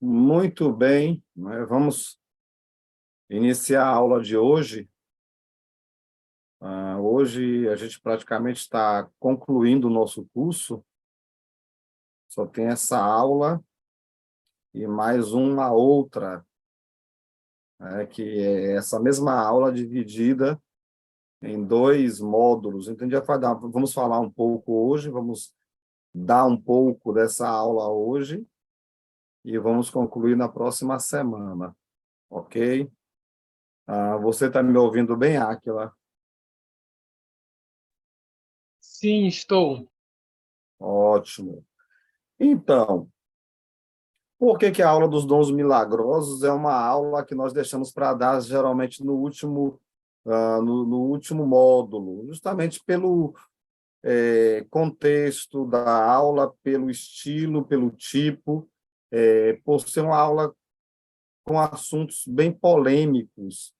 Muito bem, né? Vamos iniciar a aula de hoje. Hoje a gente praticamente está concluindo o nosso curso, só tem essa aula e mais uma outra, né, que é essa mesma aula dividida em dois módulos. Então, vamos falar um pouco hoje, vamos dar um pouco dessa aula hoje e vamos concluir na próxima semana, ok? Você está me ouvindo bem, Átila? Sim, estou. Ótimo. Então, por que que a aula dos dons milagrosos é uma aula que nós deixamos para dar geralmente no último módulo? Justamente pelo contexto da aula, pelo estilo, pelo tipo, por ser uma aula com assuntos bem polêmicos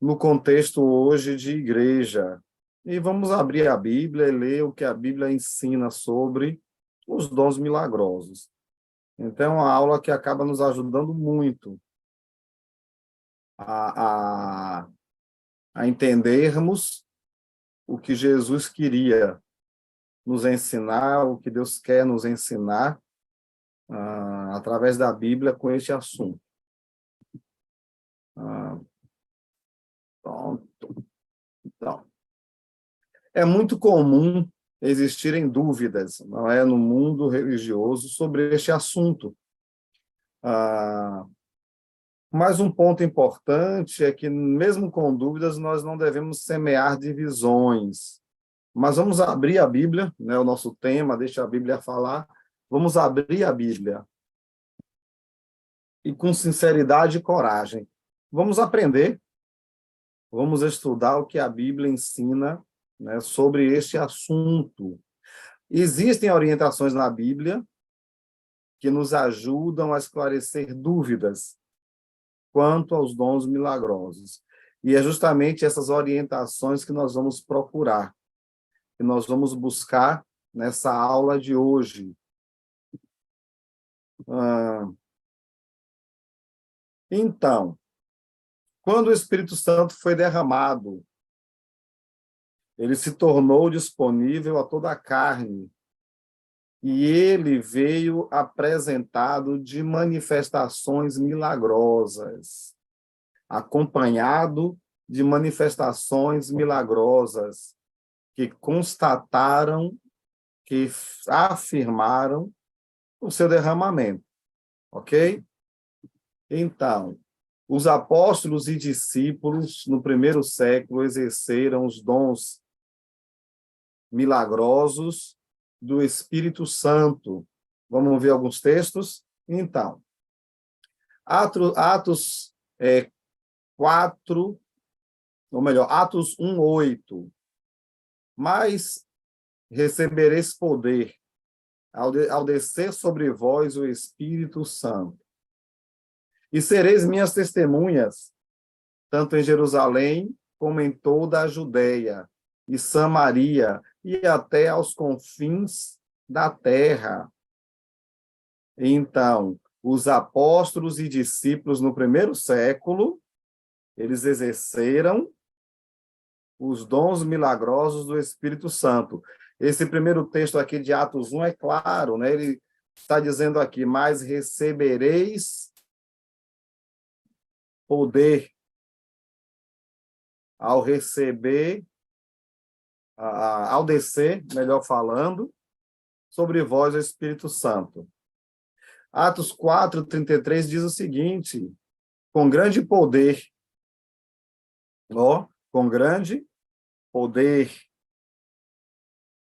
no contexto hoje de igreja. E vamos abrir a Bíblia e ler o que a Bíblia ensina sobre os dons milagrosos. Então, é uma aula que acaba nos ajudando muito a, a, a entendermos o que Jesus queria nos ensinar, o que Deus quer nos ensinar através da Bíblia com este assunto. Pronto. Então, é muito comum existirem dúvidas, não é, no mundo religioso sobre este assunto. Mas um ponto importante é que, mesmo com dúvidas, nós não devemos semear divisões. Mas vamos abrir a Bíblia, né, o nosso tema, deixa a Bíblia falar. Vamos abrir a Bíblia. E com sinceridade e coragem. Vamos aprender, vamos estudar o que a Bíblia ensina, né, sobre este assunto. Existem orientações na Bíblia que nos ajudam a esclarecer dúvidas quanto aos dons milagrosos. E é justamente essas orientações que nós vamos procurar, que nós vamos buscar nessa aula de hoje. Então, quando o Espírito Santo foi derramado, ele se tornou disponível a toda a carne, e ele veio apresentado de manifestações milagrosas, acompanhado de manifestações milagrosas que constataram, que afirmaram o seu derramamento, ok? Então, os apóstolos e discípulos, no primeiro século, exerceram os dons milagrosos do Espírito Santo. Vamos ver alguns textos? Então, Atos 4, ou melhor, Atos 1:8. Mas recebereis poder ao descer sobre vós o Espírito Santo. E sereis minhas testemunhas, tanto em Jerusalém como em toda a Judeia e Samaria e até aos confins da terra. Então, os apóstolos e discípulos no primeiro século, eles exerceram os dons milagrosos do Espírito Santo. Esse primeiro texto aqui de Atos 1 é claro, né? Ele está dizendo aqui, mas recebereis poder ao receber, ao descer, melhor falando, sobre vós o Espírito Santo. Atos 4:33 diz o seguinte, com grande poder, com grande poder,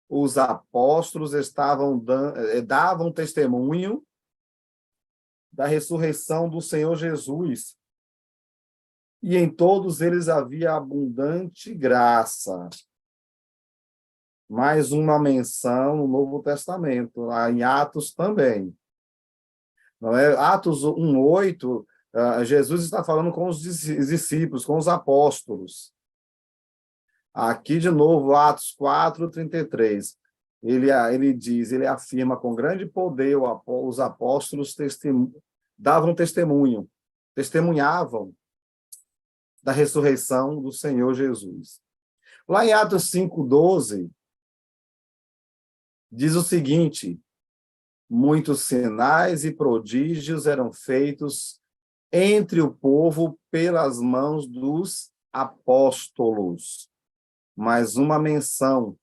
os apóstolos davam testemunho da ressurreição do Senhor Jesus, e em todos eles havia abundante graça. Mais uma menção no Novo Testamento, lá em Atos também. Não é? Atos 1:8, Jesus está falando com os discípulos, com os apóstolos. Aqui, de novo, Atos 4:33. Ele diz, ele afirma com grande poder, os apóstolos davam testemunho, testemunhavam da ressurreição do Senhor Jesus. Lá em Atos 5:12, diz o seguinte: muitos sinais e prodígios eram feitos entre o povo pelas mãos dos apóstolos. Mais uma menção.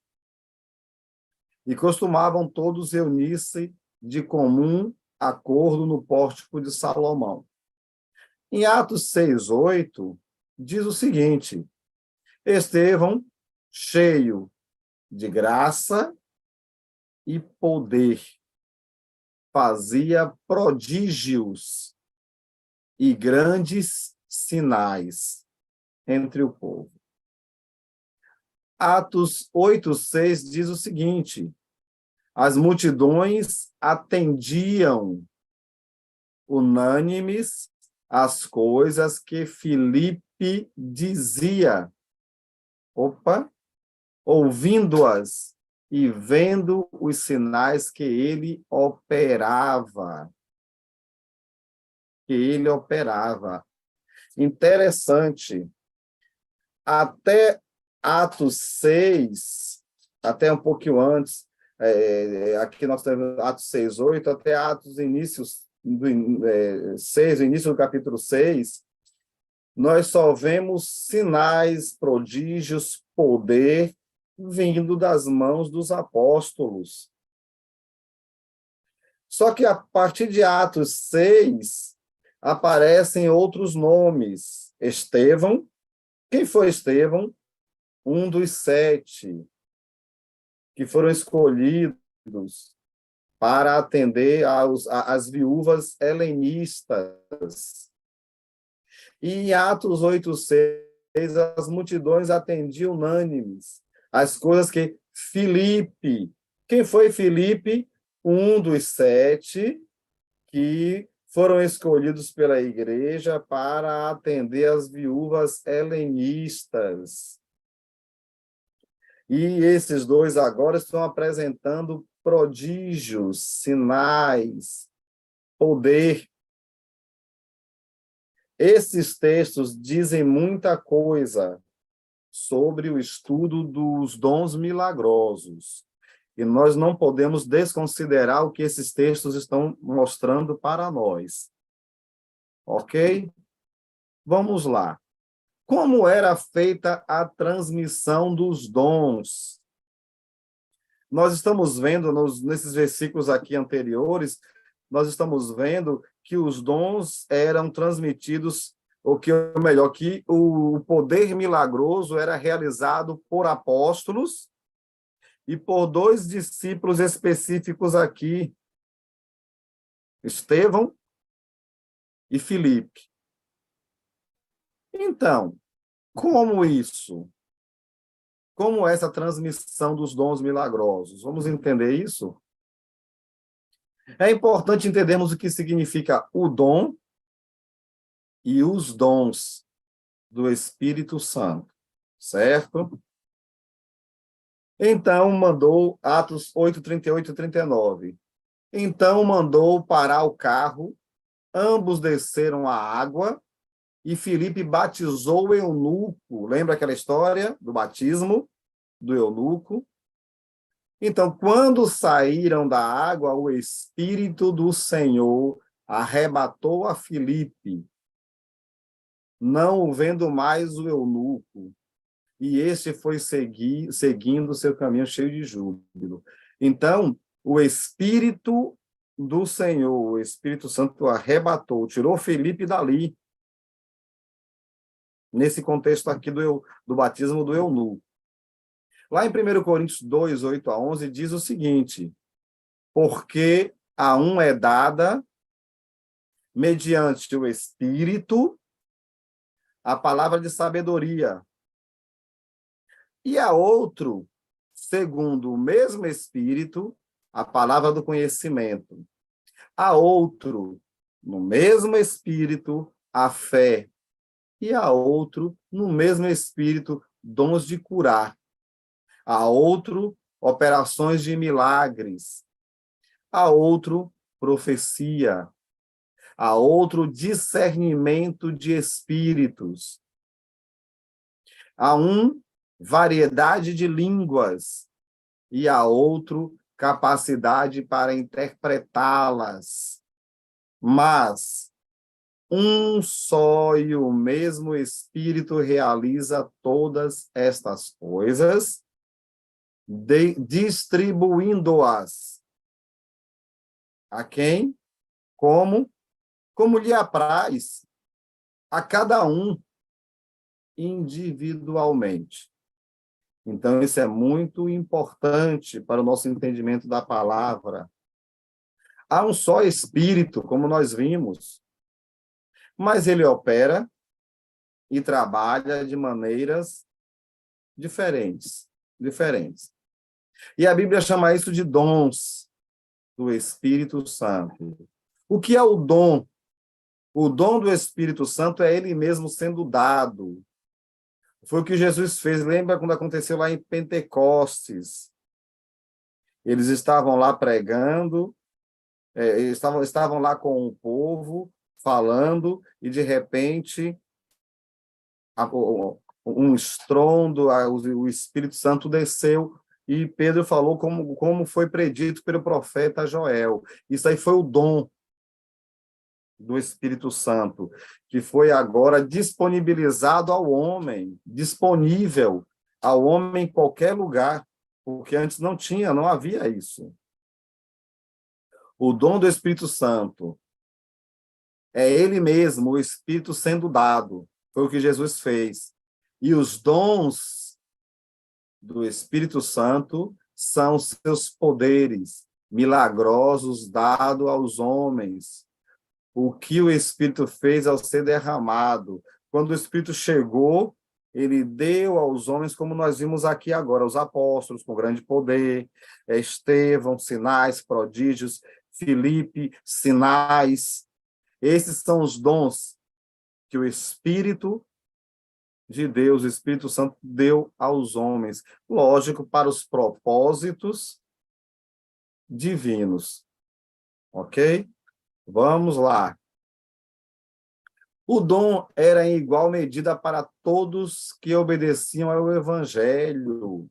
E costumavam todos reunir-se de comum acordo no pórtico de Salomão. Em Atos 6:8, diz o seguinte: Estevão, cheio de graça e poder, fazia prodígios e grandes sinais entre o povo. Atos 8:6 diz o seguinte: as multidões atendiam unânimes às coisas que Filipe dizia. Ouvindo-as e vendo os sinais que ele operava. Interessante. Até Atos 6, até um pouquinho antes, aqui nós temos Atos 6:8, até Atos inícios do 6, o início do capítulo 6, nós só vemos sinais, prodígios, poder vindo das mãos dos apóstolos. Só que a partir de Atos 6, aparecem outros nomes. Estevão. Quem foi Estevão? Um dos 7 que foram escolhidos para atender às viúvas helenistas. E em Atos 8:6, as multidões atendiam unânimes as coisas que Filipe. Quem foi Filipe? Um dos 7 que foram escolhidos pela igreja para atender as viúvas helenistas. E esses dois agora estão apresentando prodígios, sinais, poder. Esses textos dizem muita coisa sobre o estudo dos dons milagrosos. E nós não podemos desconsiderar o que esses textos estão mostrando para nós. Ok? Vamos lá. Como era feita a transmissão dos dons? Nós estamos vendo, nesses versículos aqui anteriores, nós estamos vendo que os dons eram transmitidos, que o poder milagroso era realizado por apóstolos e por 2 discípulos específicos aqui, Estevão e Filipe. Então, como isso? Como essa transmissão dos dons milagrosos? Vamos entender isso? É importante entendermos o que significa o dom e os dons do Espírito Santo, certo? Então, mandou, Atos 8:38 e 39. Então, mandou parar o carro, ambos desceram à água, e Filipe batizou o eunuco. Lembra aquela história do batismo do eunuco? Então, quando saíram da água, o Espírito do Senhor arrebatou a Filipe, não o vendo mais o eunuco, e este foi seguindo seu caminho cheio de júbilo. Então, o Espírito do Senhor, o Espírito Santo arrebatou, tirou Filipe dali, nesse contexto aqui do batismo do eunuco. Lá em 1 Coríntios 2, 8-11, diz o seguinte: porque a um é dada, mediante o Espírito, a palavra de sabedoria, e a outro, segundo o mesmo Espírito, a palavra do conhecimento. A outro, no mesmo Espírito, a fé. E a outro, no mesmo Espírito, dons de curar. A outro, operações de milagres. A outro, profecia. a outro discernimento de espíritos, a um variedade de línguas e a outro capacidade para interpretá-las. Mas um só e o mesmo Espírito realiza todas estas coisas, distribuindo-as a quem? Como lhe apraz, a cada um individualmente. Então, isso é muito importante para o nosso entendimento da palavra. Há um só Espírito, como nós vimos, mas ele opera e trabalha de maneiras diferentes. E a Bíblia chama isso de dons do Espírito Santo. O que é o dom? O dom do Espírito Santo é ele mesmo sendo dado. Foi o que Jesus fez. Lembra quando aconteceu lá em Pentecostes? Eles estavam lá pregando, estavam lá com o povo, falando, e de repente um estrondo, o Espírito Santo desceu, e Pedro falou como foi predito pelo profeta Joel. Isso aí foi o dom do Espírito Santo, que foi agora disponibilizado ao homem, disponível ao homem em qualquer lugar, porque antes não havia isso. O dom do Espírito Santo é ele mesmo, o Espírito sendo dado, foi o que Jesus fez. E os dons do Espírito Santo são seus poderes milagrosos dados aos homens, o que o Espírito fez ao ser derramado. Quando o Espírito chegou, ele deu aos homens, como nós vimos aqui agora, os apóstolos com grande poder, Estevão, sinais, prodígios, Filipe, sinais. Esses são os dons que o Espírito de Deus, o Espírito Santo, deu aos homens. Lógico, para os propósitos divinos. Ok? Vamos lá. O dom era em igual medida para todos que obedeciam ao Evangelho.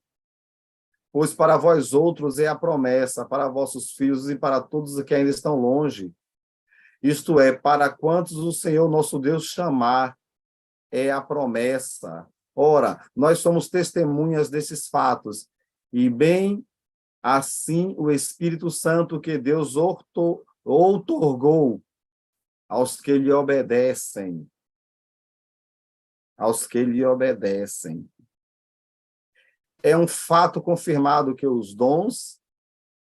Pois para vós outros é a promessa, para vossos filhos e para todos que ainda estão longe. Isto é, para quantos o Senhor nosso Deus chamar, é a promessa. Ora, nós somos testemunhas desses fatos, e bem assim o Espírito Santo que Deus outorgou aos que lhe obedecem. Aos que lhe obedecem. É um fato confirmado que os dons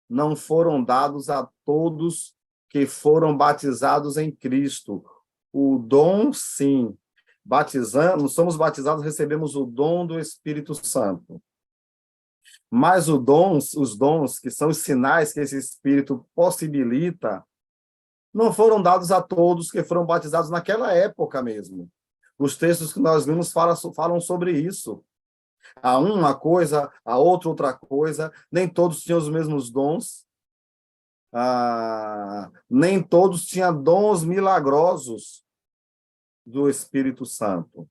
não foram dados a todos que foram batizados em Cristo. O dom, sim. Somos batizados, recebemos o dom do Espírito Santo. Mas os dons, que são os sinais que esse Espírito possibilita, não foram dados a todos que foram batizados naquela época mesmo. Os textos que nós vimos falam sobre isso. A uma coisa, a outra coisa, nem todos tinham os mesmos dons, nem todos tinham dons milagrosos do Espírito Santo.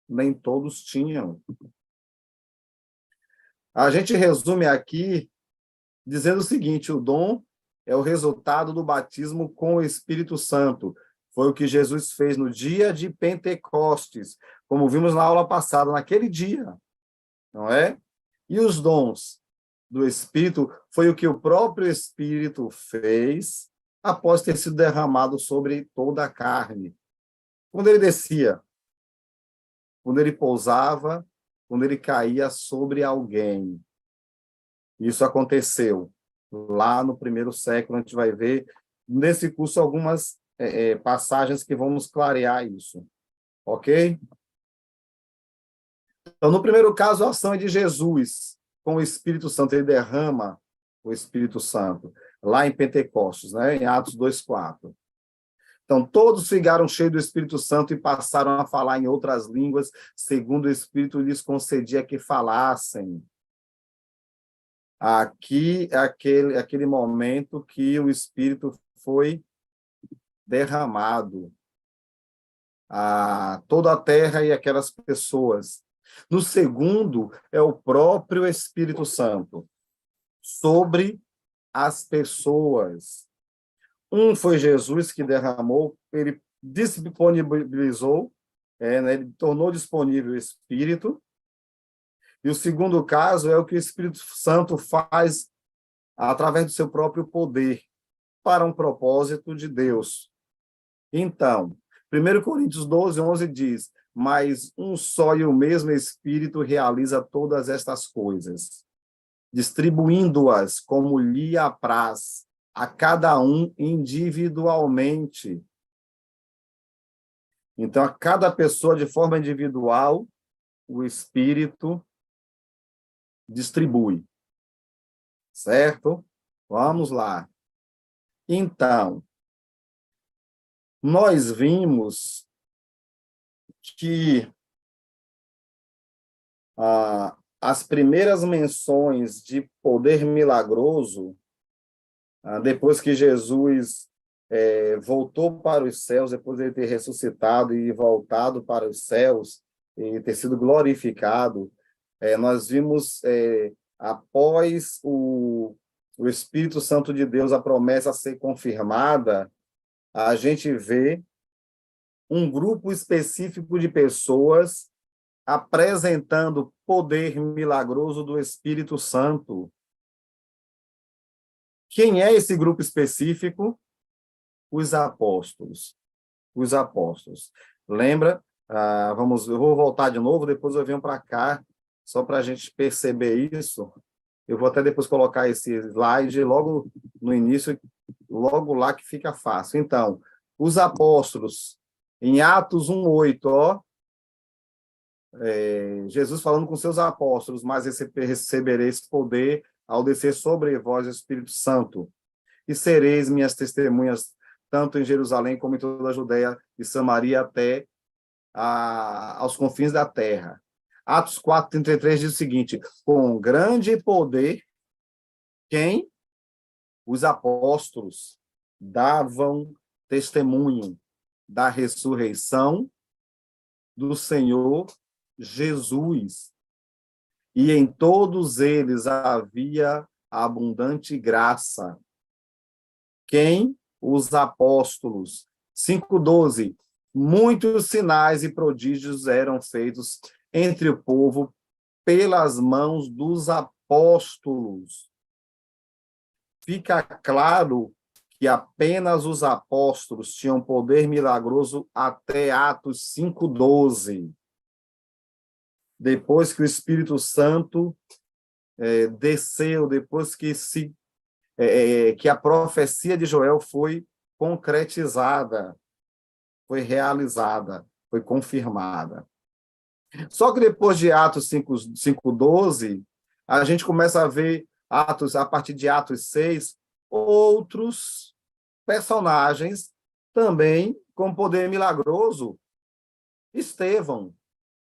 Nem todos tinham. A gente resume aqui dizendo o seguinte: o dom é o resultado do batismo com o Espírito Santo. Foi o que Jesus fez no dia de Pentecostes, como vimos na aula passada, naquele dia, não é? E os dons do Espírito foi o que o próprio Espírito fez após ter sido derramado sobre toda a carne. Quando ele descia, quando ele pousava, quando ele caía sobre alguém. Isso aconteceu lá no primeiro século. A gente vai ver nesse curso algumas passagens que vamos clarear isso. Ok? Então, no primeiro caso, a ação é de Jesus com o Espírito Santo. Ele derrama o Espírito Santo lá em Pentecostes, né? Em Atos 2:4. Então, todos ficaram cheios do Espírito Santo e passaram a falar em outras línguas, segundo o Espírito lhes concedia que falassem. Aqui é aquele momento que o Espírito foi derramado a toda a terra e aquelas pessoas. No segundo, é o próprio Espírito Santo sobre as pessoas. Um foi Jesus que derramou, ele disponibilizou, né, ele tornou disponível o Espírito. E o segundo caso é o que o Espírito Santo faz através do seu próprio poder, para um propósito de Deus. Então, 1 Coríntios 12, 11 diz: mas um só e o mesmo Espírito realiza todas estas coisas, distribuindo-as como lhe apraz, a cada um individualmente. Então, a cada pessoa, de forma individual, o Espírito distribui. Certo? Vamos lá. Então, nós vimos que as primeiras menções de poder milagroso, depois que Jesus voltou para os céus, depois de ele ter ressuscitado e voltado para os céus, e ter sido glorificado, nós vimos, após o Espírito Santo de Deus, a promessa ser confirmada, a gente vê um grupo específico de pessoas apresentando poder milagroso do Espírito Santo. Quem é esse grupo específico? Os apóstolos. Os apóstolos. Lembra? Eu vou voltar de novo, depois eu venho para cá, só para a gente perceber isso. Eu vou até depois colocar esse slide logo no início, logo lá que fica fácil. Então, os apóstolos, em Atos 1:8, Jesus falando com seus apóstolos: mas recebereis poder ao descer sobre vós o Espírito Santo, e sereis minhas testemunhas, tanto em Jerusalém como em toda a Judeia e Samaria, até aos confins da terra. Atos 4:33 diz o seguinte: com grande poder, quem? Os apóstolos davam testemunho da ressurreição do Senhor Jesus. E em todos eles havia abundante graça. Quem? Os apóstolos. 5:12. Muitos sinais e prodígios eram feitos entre o povo pelas mãos dos apóstolos. Fica claro que apenas os apóstolos tinham poder milagroso até Atos 5:12. Depois que o Espírito Santo desceu, depois que a profecia de Joel foi concretizada, foi realizada, foi confirmada. Só que depois de Atos 5:12, a gente começa a ver a partir de Atos 6, outros personagens também com poder milagroso. Estevão.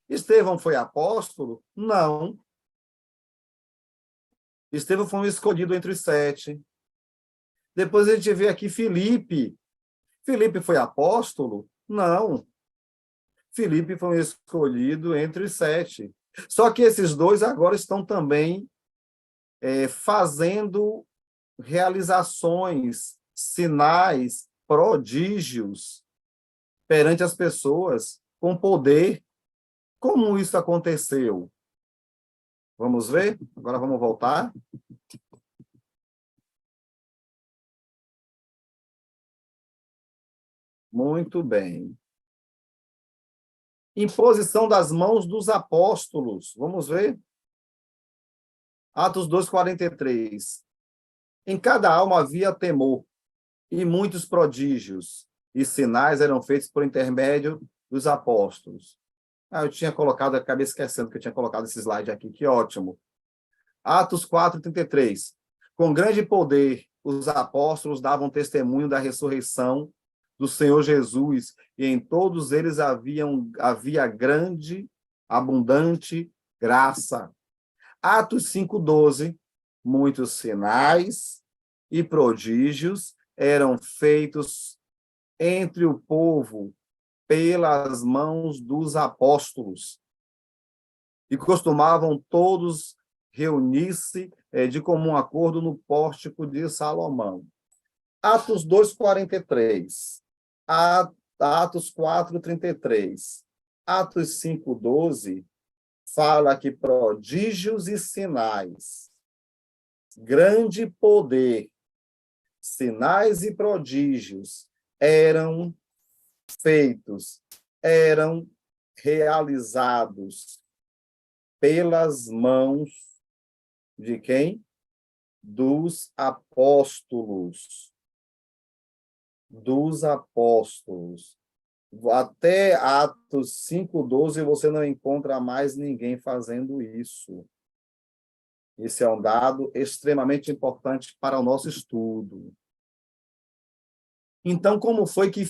Estevão foi apóstolo? Não. Estevão foi um escolhido entre os 7. Depois a gente vê aqui Filipe. Filipe foi apóstolo? Não. Filipe foi um escolhido entre os 7. Só que esses dois agora estão também fazendo realizações, sinais, prodígios perante as pessoas com poder. Como isso aconteceu? Vamos ver? Agora vamos voltar. Muito bem. Imposição das mãos dos apóstolos. Vamos ver? Atos 2:43. Em cada alma havia temor, e muitos prodígios e sinais eram feitos por intermédio dos apóstolos. Eu tinha colocado, acabei esquecendo que eu tinha colocado esse slide aqui, que ótimo. Atos 4:33. Com grande poder, os apóstolos davam testemunho da ressurreição do Senhor Jesus, e em todos eles havia grande, abundante graça. Atos 5:12. Muitos sinais e prodígios eram feitos entre o povo pelas mãos dos apóstolos. E costumavam todos reunir-se de comum acordo no pórtico de Salomão. Atos 2:43, Atos 4:33, Atos 5:12, fala que prodígios e sinais, grande poder, sinais e prodígios eram feitos, eram realizados pelas mãos de quem? Dos apóstolos. Dos apóstolos. Até Atos 5:12 você não encontra mais ninguém fazendo isso. Esse é um dado extremamente importante para o nosso estudo. Então, como foi que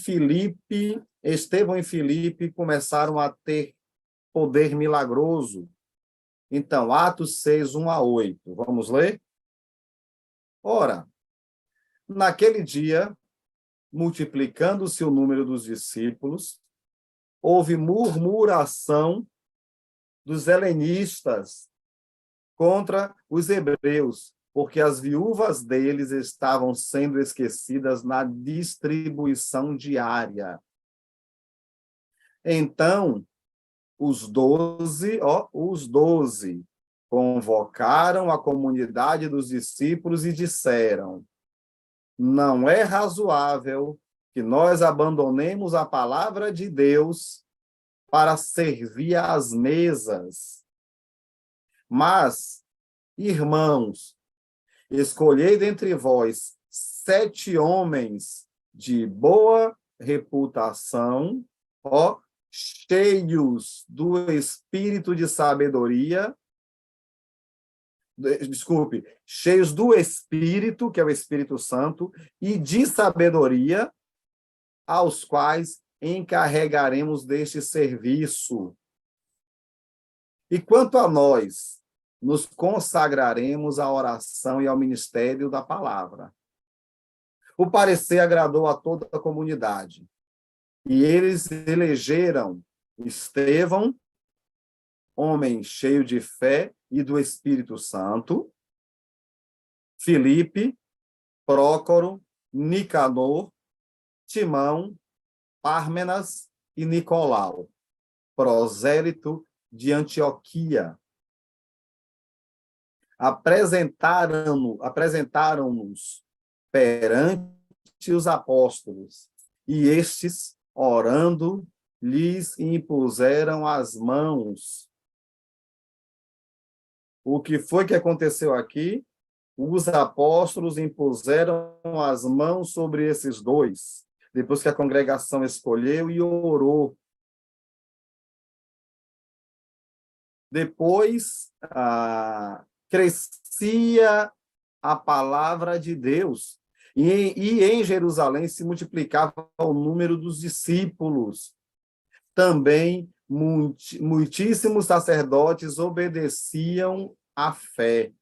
Estevão e Filipe começaram a ter poder milagroso? Então, Atos 6:1-8. Vamos ler? Ora, naquele dia, multiplicando-se o número dos discípulos, houve murmuração dos helenistas contra os hebreus, porque as viúvas deles estavam sendo esquecidas na distribuição diária. Então, os 12 convocaram a comunidade dos discípulos e disseram: não é razoável que nós abandonemos a palavra de Deus para servir às mesas. Mas, irmãos, escolhei dentre vós 7 homens de boa reputação, cheios do espírito de sabedoria, cheios do Espírito, que é o Espírito Santo, e de sabedoria, aos quais encarregaremos deste serviço. E quanto a nós, nos consagraremos à oração e ao ministério da palavra. O parecer agradou a toda a comunidade, e eles elegeram Estevão, homem cheio de fé e do Espírito Santo, Filipe, Prócoro, Nicanor, Timão, Pármenas e Nicolau, prosélito de Antioquia. Apresentaram-nos perante os apóstolos, e estes, orando, lhes impuseram as mãos. O que foi que aconteceu aqui? Os apóstolos impuseram as mãos sobre esses dois, depois que a congregação escolheu e orou. Depois, crescia a palavra de Deus, e em Jerusalém se multiplicava o número dos discípulos. Também muitíssimos sacerdotes obedeciam à fé.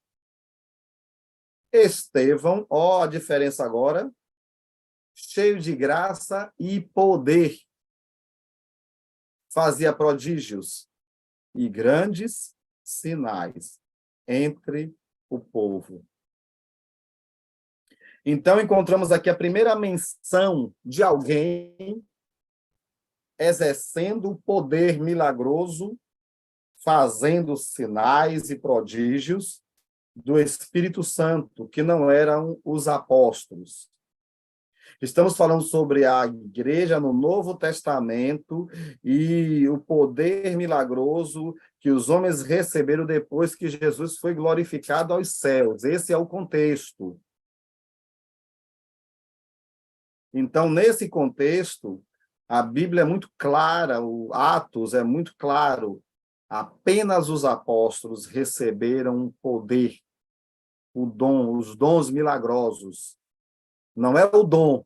Estevão, a diferença agora, cheio de graça e poder, fazia prodígios e grandes sinais entre o povo. Então, encontramos aqui a primeira menção de alguém exercendo o poder milagroso, fazendo sinais e prodígios do Espírito Santo, que não eram os apóstolos. Estamos falando sobre a igreja no Novo Testamento e o poder milagroso que os homens receberam depois que Jesus foi glorificado aos céus. Esse é o contexto. Então, nesse contexto, a Bíblia é muito clara, o Atos é muito claro. Apenas os apóstolos receberam o poder, o dom, os dons milagrosos. Não é o dom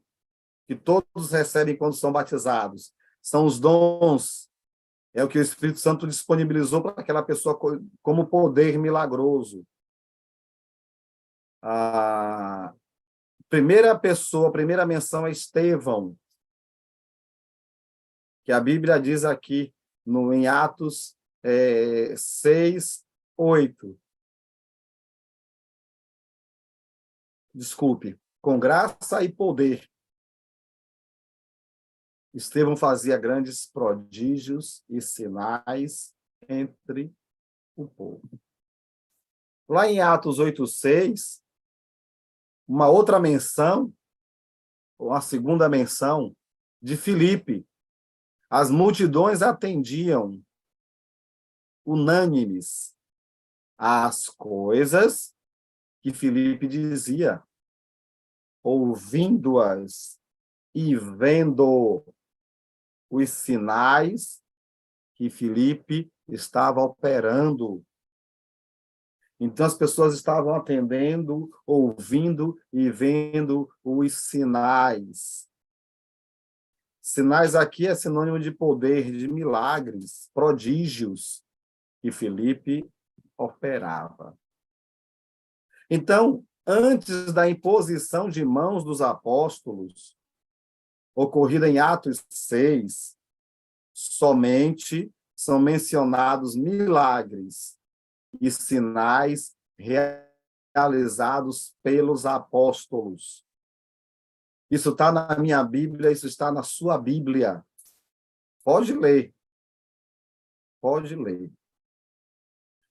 que todos recebem quando são batizados. São os dons. É o que o Espírito Santo disponibilizou para aquela pessoa como poder milagroso. A primeira menção é Estevão. que a Bíblia diz aqui em Atos 6, 8. Desculpe, com graça e poder. Estevão fazia grandes prodígios e sinais entre o povo. Lá em Atos 8:6, uma outra menção, ou a segunda menção, de Filipe. As multidões atendiam, unânimes, às coisas que Filipe dizia, ouvindo-as e vendo os sinais que Filipe estava operando. Então, as pessoas estavam atendendo, ouvindo e vendo os sinais. Sinais aqui é sinônimo de poder, de milagres, prodígios que Filipe operava. Então, antes da imposição de mãos dos apóstolos, ocorrida em Atos 6, somente são mencionados milagres e sinais realizados pelos apóstolos. Isso está na minha Bíblia, isso está na sua Bíblia. Pode ler. Pode ler.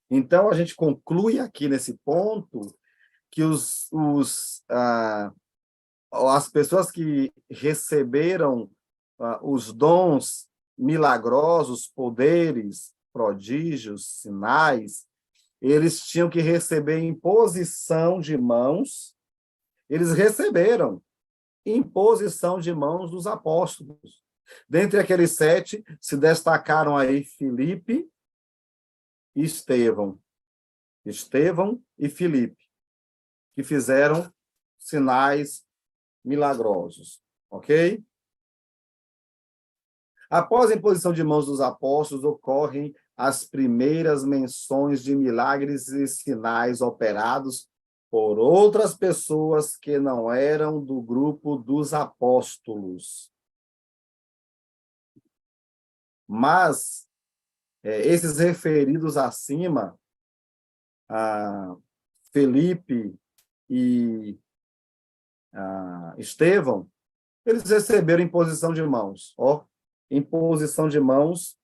Então, a gente conclui aqui nesse ponto que as pessoas que receberam os dons milagrosos, poderes, prodígios, sinais, eles tinham que receber imposição de mãos. Eles receberam imposição de mãos dos apóstolos. Dentre aqueles 7, se destacaram aí Filipe e Estevão. Estevão e Filipe, que fizeram sinais milagrosos, ok? Após a imposição de mãos dos apóstolos, ocorrem as primeiras menções de milagres e sinais operados por outras pessoas que não eram do grupo dos apóstolos. Mas esses referidos acima, Felipe e Estevão, eles receberam imposição de mãos, imposição de mãos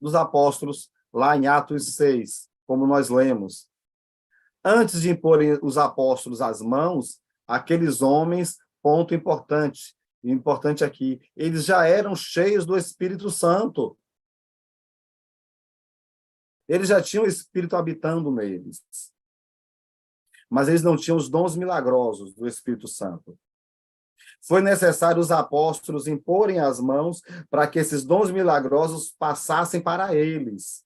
dos apóstolos, lá em Atos 6, como nós lemos. Antes de imporem os apóstolos as mãos, aqueles homens, ponto importante aqui, eles já eram cheios do Espírito Santo. Eles já tinham o Espírito habitando neles. Mas eles não tinham os dons milagrosos do Espírito Santo. Foi necessário os apóstolos imporem as mãos para que esses dons milagrosos passassem para eles.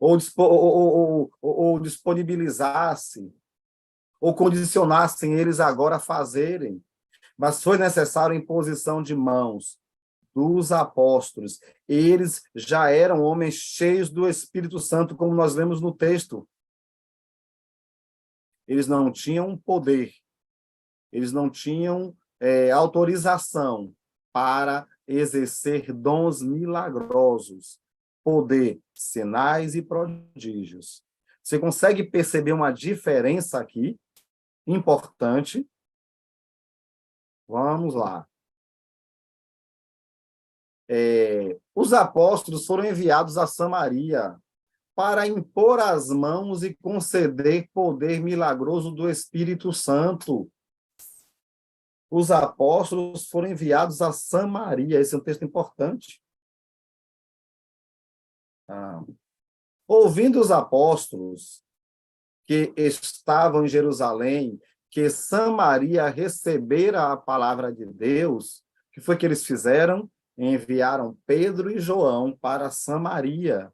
Ou disponibilizassem, ou condicionassem eles agora a fazerem. Mas foi necessário a imposição de mãos dos apóstolos. Eles já eram homens cheios do Espírito Santo, como nós lemos no texto. Eles não tinham poder, eles não tinham autorização para exercer dons milagrosos, poder, sinais e prodígios. Você consegue perceber uma diferença aqui, importante? Vamos lá. Os apóstolos foram enviados a Samaria para impor as mãos e conceder poder milagroso do Espírito Santo. Os apóstolos foram enviados a Samaria. Esse é um texto importante. Ouvindo os apóstolos que estavam em Jerusalém, que Samaria recebera a palavra de Deus, o que foi que eles fizeram? Enviaram Pedro e João para Samaria,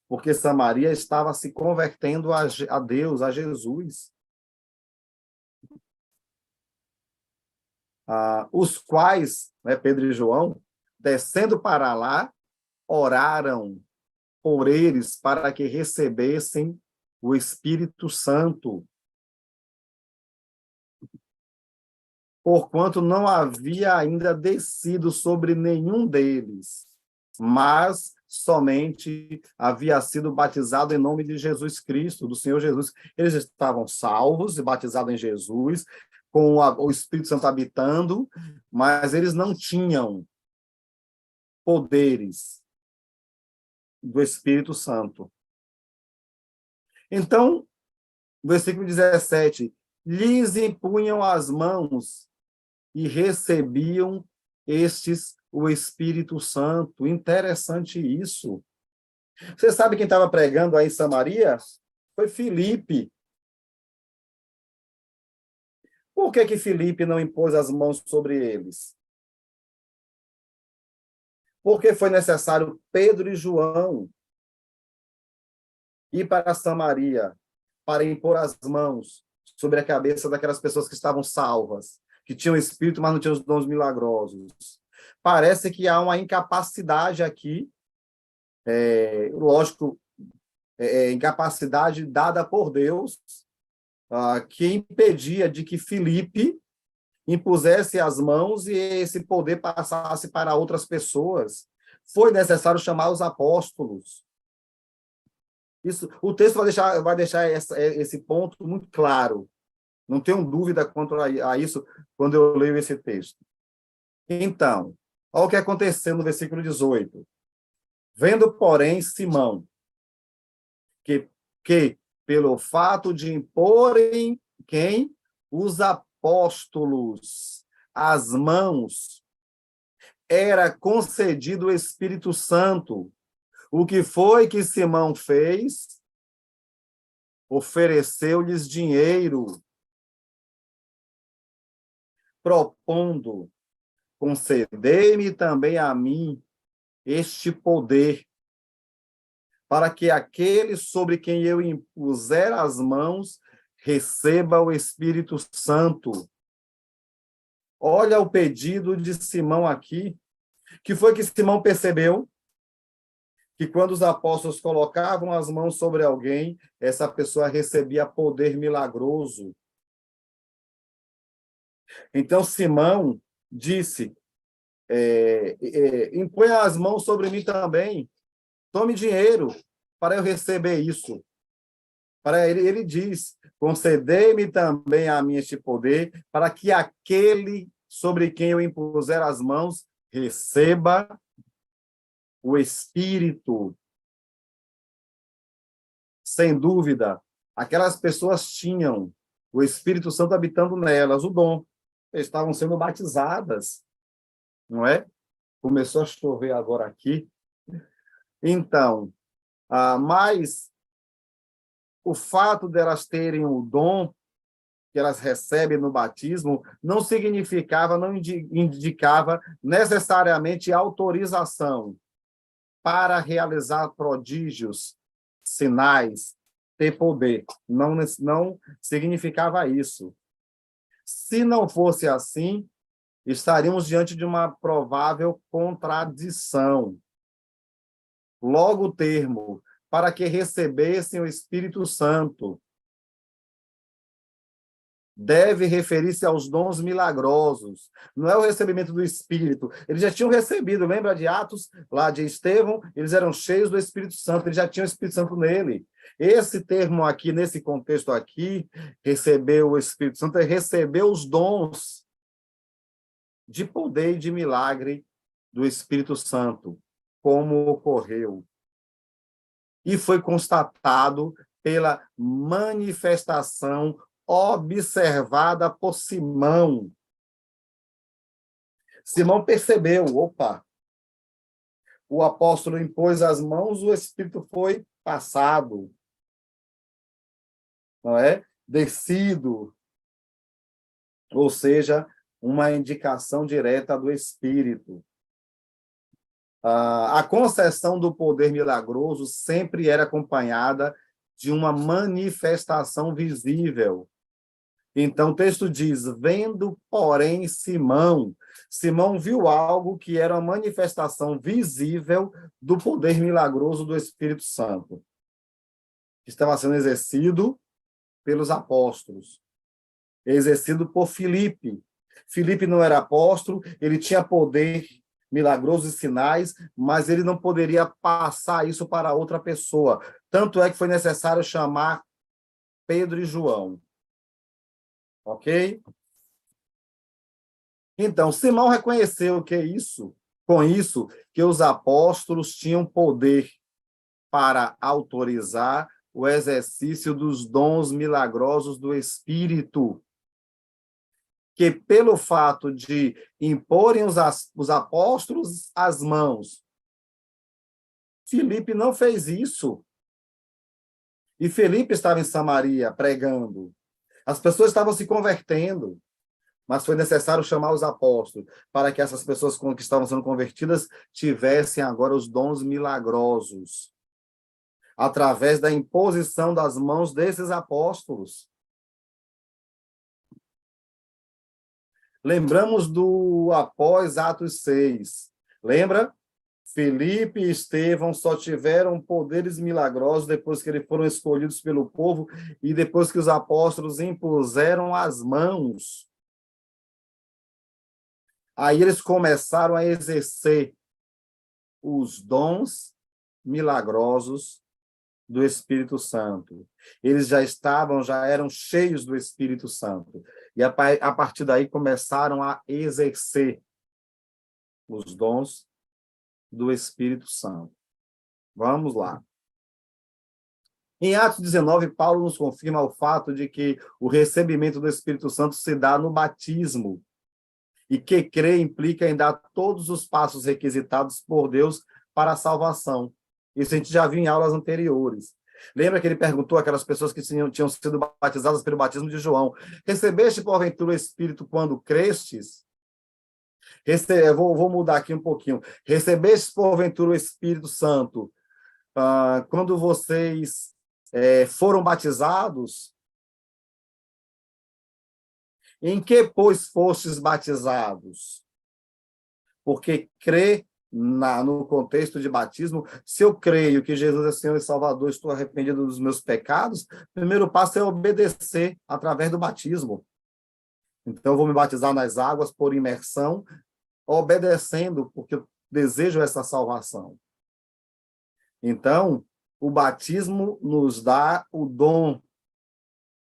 porque Samaria estava se convertendo a Deus, a Jesus. Os quais, Pedro e João, descendo para lá, oraram por eles para que recebessem o Espírito Santo. porquanto não havia ainda descido sobre nenhum deles, mas somente havia sido batizado em nome de Jesus Cristo, do Senhor Jesus. Eles estavam salvos e batizados em Jesus, com o Espírito Santo habitando, mas eles não tinham poderes do Espírito Santo. Então, versículo 17, lhes impunham as mãos e recebiam estes o Espírito Santo. Interessante isso. Você sabe quem estava pregando aí em Samaria? Foi Filipe. Por que Filipe não impôs as mãos sobre eles? Porque foi necessário Pedro e João ir para Samaria para impor as mãos sobre a cabeça daquelas pessoas que estavam salvas, que tinham espírito, mas não tinham os dons milagrosos. Parece que há uma incapacidade aqui, lógico, incapacidade dada por Deus, que impedia de que Filipe impusesse as mãos e esse poder passasse para outras pessoas. Foi necessário chamar os apóstolos. Isso, o texto vai deixar esse ponto muito claro. Não tenho dúvida quanto a isso quando eu leio esse texto. Então, olha o que aconteceu no versículo 18. Vendo, porém, Simão, que pelo fato de imporem quem? Os apóstolos, as mãos, era concedido o Espírito Santo. O que foi que Simão fez? Ofereceu-lhes dinheiro, propondo, concedei-me também a mim este poder, para que aquele sobre quem eu impuser as mãos receba o Espírito Santo. Olha o pedido de Simão aqui. Que foi que Simão percebeu? Que quando os apóstolos colocavam as mãos sobre alguém, essa pessoa recebia poder milagroso. Então Simão disse, impõe as mãos sobre mim também, tome dinheiro para eu receber isso. Para ele diz, concedei-me também a mim este poder, para que aquele sobre quem eu impuser as mãos receba o Espírito. Sem dúvida, aquelas pessoas tinham o Espírito Santo habitando nelas, o dom. Eles estavam sendo batizadas, não é? Começou a chover agora aqui. Então, mas o fato delas terem o dom que elas recebem no batismo não significava, não indicava necessariamente autorização para realizar prodígios, sinais, ter poder. Não significava isso. Se não fosse assim, estaríamos diante de uma provável contradição. Logo o termo, para que recebessem o Espírito Santo, deve referir-se aos dons milagrosos. Não é o recebimento do Espírito. Eles já tinham recebido, lembra de Atos, lá de Estevão? Eles eram cheios do Espírito Santo, eles já tinham o Espírito Santo nele. Esse termo aqui, nesse contexto aqui, receber o Espírito Santo é receber os dons de poder e de milagre do Espírito Santo, como ocorreu. E foi constatado pela manifestação observada por Simão. Simão percebeu, opa, o apóstolo impôs as mãos, o Espírito foi passado, não é? Descido, ou seja, uma indicação direta do Espírito. A concessão do poder milagroso sempre era acompanhada de uma manifestação visível. Então, o texto diz, vendo, porém, Simão viu algo que era uma manifestação visível do poder milagroso do Espírito Santo, que estava sendo exercido pelos apóstolos, exercido por Filipe. Filipe não era apóstolo, ele tinha poder milagroso e sinais, mas ele não poderia passar isso para outra pessoa. Tanto é que foi necessário chamar Pedro e João. Ok? Então, Simão reconheceu que com isso, que os apóstolos tinham poder para autorizar o exercício dos dons milagrosos do Espírito, que pelo fato de imporem os apóstolos as mãos, Filipe não fez isso. E Filipe estava em Samaria pregando. As pessoas estavam se convertendo, mas foi necessário chamar os apóstolos para que essas pessoas que estavam sendo convertidas tivessem agora os dons milagrosos, através da imposição das mãos desses apóstolos. Lembramos do após Atos 6. Lembra? Filipe e Estevão só tiveram poderes milagrosos depois que eles foram escolhidos pelo povo e depois que os apóstolos impuseram as mãos. Aí eles começaram a exercer os dons milagrosos do Espírito Santo. Eles já eram cheios do Espírito Santo. E a partir daí começaram a exercer os dons do Espírito Santo. Vamos lá. Em Atos 19, Paulo nos confirma o fato de que o recebimento do Espírito Santo se dá no batismo, e que crer implica em dar todos os passos requisitados por Deus para a salvação. Isso a gente já viu em aulas anteriores. Lembra que ele perguntou àquelas pessoas que tinham sido batizadas pelo batismo de João: recebeste porventura o Espírito quando crestes? Vou mudar aqui um pouquinho. Recebeste porventura o Espírito Santo quando vocês foram batizados? Em que, pois, fostes batizados? Porque crer no contexto de batismo, se eu creio que Jesus é Senhor e Salvador, estou arrependido dos meus pecados, o primeiro passo é obedecer através do batismo. Então, eu vou me batizar nas águas por imersão, obedecendo, porque eu desejo essa salvação. Então, o batismo nos dá o dom.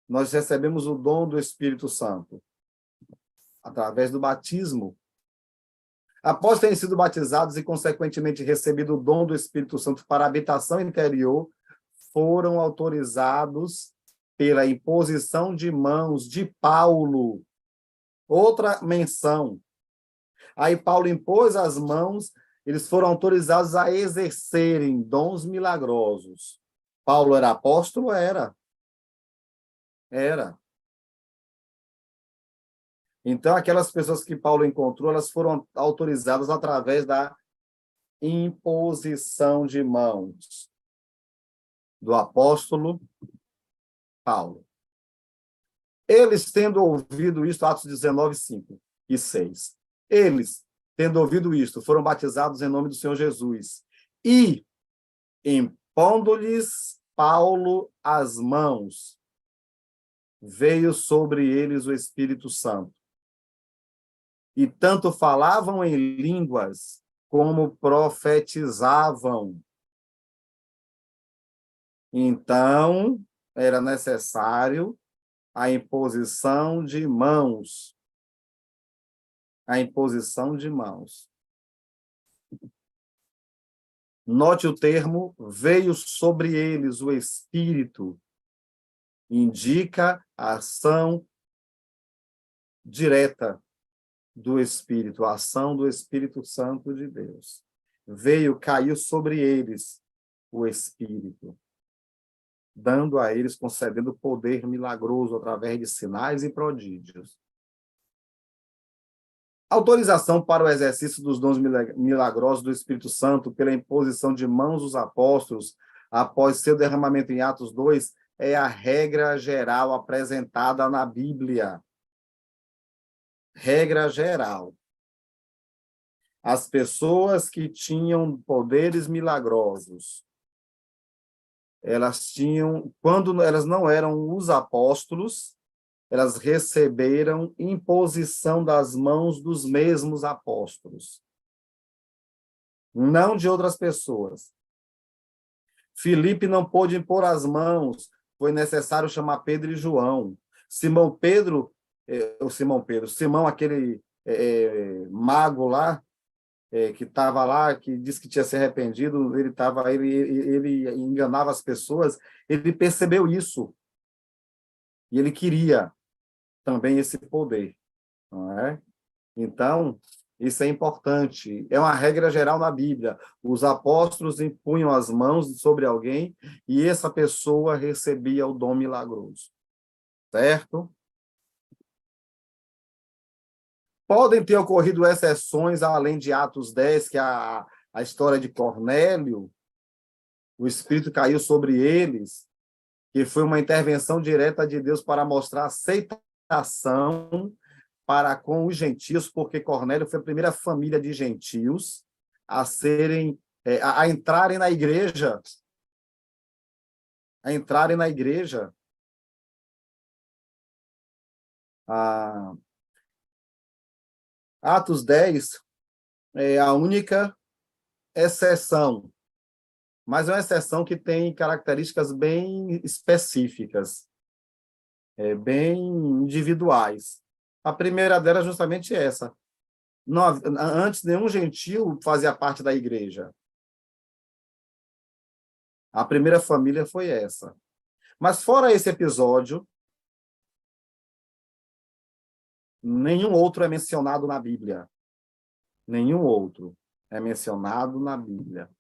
Nós recebemos o dom do Espírito Santo através do batismo. Após terem sido batizados e, consequentemente, recebido o dom do Espírito Santo para a habitação interior, foram autorizados pela imposição de mãos de Paulo. Outra menção. Aí Paulo impôs as mãos, eles foram autorizados a exercerem dons milagrosos. Paulo era apóstolo? Era. Então, aquelas pessoas que Paulo encontrou, elas foram autorizadas através da imposição de mãos do apóstolo Paulo. Eles, tendo ouvido isto, Atos 19, 5 e 6. Eles, tendo ouvido isto, foram batizados em nome do Senhor Jesus. E, impondo-lhes Paulo as mãos, veio sobre eles o Espírito Santo. E tanto falavam em línguas, como profetizavam. Então, era necessário a imposição de mãos. A imposição de mãos. Note o termo, veio sobre eles o Espírito. Indica a ação direta do Espírito, a ação do Espírito Santo de Deus. Caiu sobre eles o Espírito, dando a eles, concedendo poder milagroso através de sinais e prodígios. Autorização para o exercício dos dons milagrosos do Espírito Santo pela imposição de mãos dos apóstolos após seu derramamento em Atos 2 é a regra geral apresentada na Bíblia. Regra geral. As pessoas que tinham poderes milagrosos, elas tinham, quando elas não eram os apóstolos, elas receberam imposição das mãos dos mesmos apóstolos, não de outras pessoas. Filipe não pôde impor as mãos, foi necessário chamar Pedro e João. Simão, aquele mago lá, que estava lá, que disse que tinha se arrependido, ele enganava as pessoas, ele percebeu isso, e ele queria também esse poder, não é? Então, isso é importante, é uma regra geral na Bíblia. Os apóstolos impunham as mãos sobre alguém e essa pessoa recebia o dom milagroso, certo? Podem ter ocorrido exceções, além de Atos 10, que é a história de Cornélio, o Espírito caiu sobre eles, que foi uma intervenção direta de Deus para mostrar aceitação para com os gentios, porque Cornélio foi a primeira família de gentios a entrarem na igreja, a Atos 10 é a única exceção, mas é uma exceção que tem características bem específicas, bem individuais. A primeira delas é justamente essa. Não, antes, nenhum gentio fazia parte da igreja. A primeira família foi essa. Mas fora esse episódio, nenhum outro é mencionado na Bíblia. Nenhum outro é mencionado na Bíblia.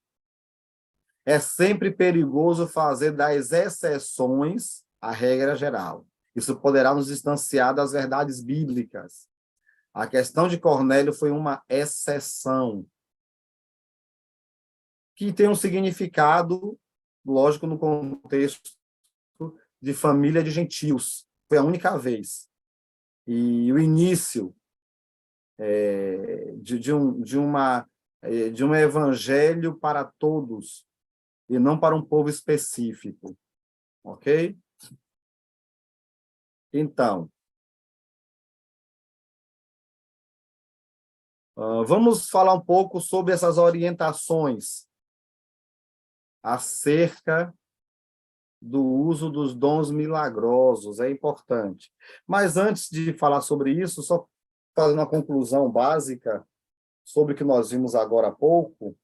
É sempre perigoso fazer das exceções a regra geral. Isso poderá nos distanciar das verdades bíblicas. A questão de Cornélio foi uma exceção, que tem um significado, lógico, no contexto de família de gentios. Foi a única vez. E o início de um evangelho para todos, e não para um povo específico. Ok? Então, vamos falar um pouco sobre essas orientações acerca do uso dos dons milagrosos, é importante. Mas antes de falar sobre isso, só fazendo uma conclusão básica sobre o que nós vimos agora há pouco,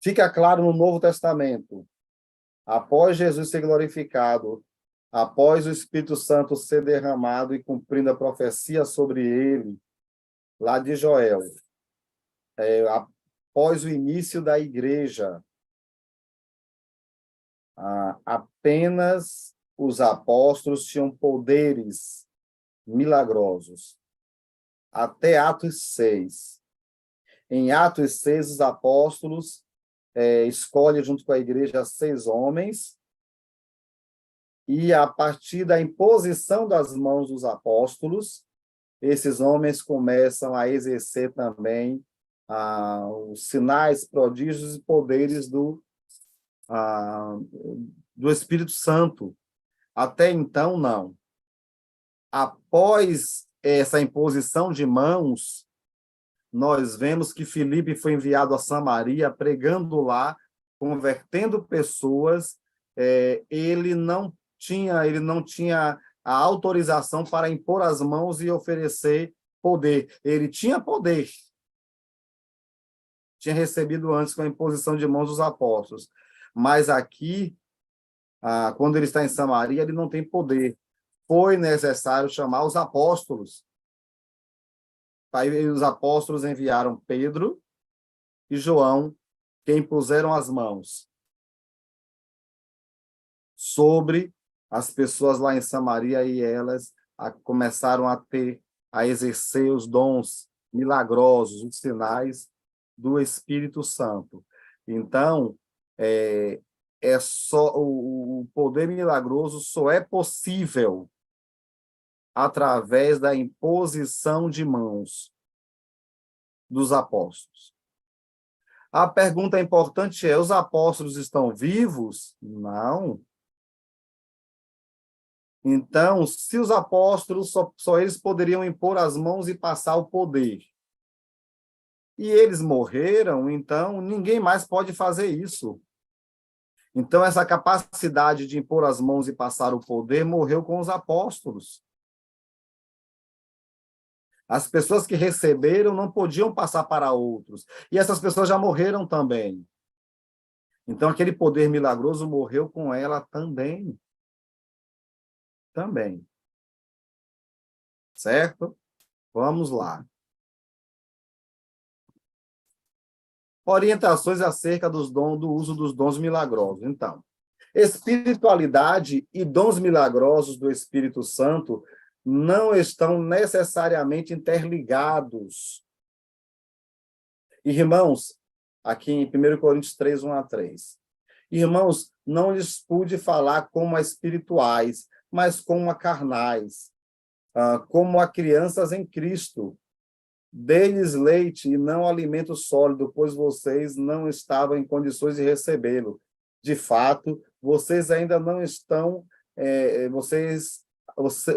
fica claro no Novo Testamento, após Jesus ser glorificado, após o Espírito Santo ser derramado e cumprindo a profecia sobre ele, lá de Joel, após o início da igreja, apenas os apóstolos tinham poderes milagrosos, até Atos 6. Em Atos 6, os apóstolos escolhem, junto com a igreja, 6 homens, e a partir da imposição das mãos dos apóstolos, esses homens começam a exercer também os sinais, prodígios e poderes do Espírito Santo. Até então, não. Após essa imposição de mãos, nós vemos que Filipe foi enviado a Samaria, pregando lá, convertendo pessoas. Ele não tinha a autorização para impor as mãos e oferecer poder. Ele tinha poder, tinha recebido antes com a imposição de mãos dos apóstolos. Mas aqui, quando ele está em Samaria, ele não tem poder. Foi necessário chamar os apóstolos. Aí os apóstolos enviaram Pedro e João, que impuseram as mãos sobre as pessoas lá em Samaria, e elas começaram a exercer os dons milagrosos, os sinais do Espírito Santo. Então, só o poder milagroso só é possível através da imposição de mãos dos apóstolos. A pergunta importante é: os apóstolos estão vivos? Não. Então, se os apóstolos, só eles poderiam impor as mãos e passar o poder. E eles morreram, então ninguém mais pode fazer isso. Então, essa capacidade de impor as mãos e passar o poder morreu com os apóstolos. As pessoas que receberam não podiam passar para outros. E essas pessoas já morreram também. Então, aquele poder milagroso morreu com ela também. Também. Certo? Vamos lá. Orientações acerca do uso dos dons milagrosos. Então, espiritualidade e dons milagrosos do Espírito Santo não estão necessariamente interligados. Irmãos, aqui em 1 Coríntios 3, 1-3. Irmãos, não lhes pude falar como a espirituais, mas como a carnais, como a crianças em Cristo. Dê-lhes leite e não alimento sólido, pois vocês não estavam em condições de recebê-lo. De fato, vocês ainda não estão,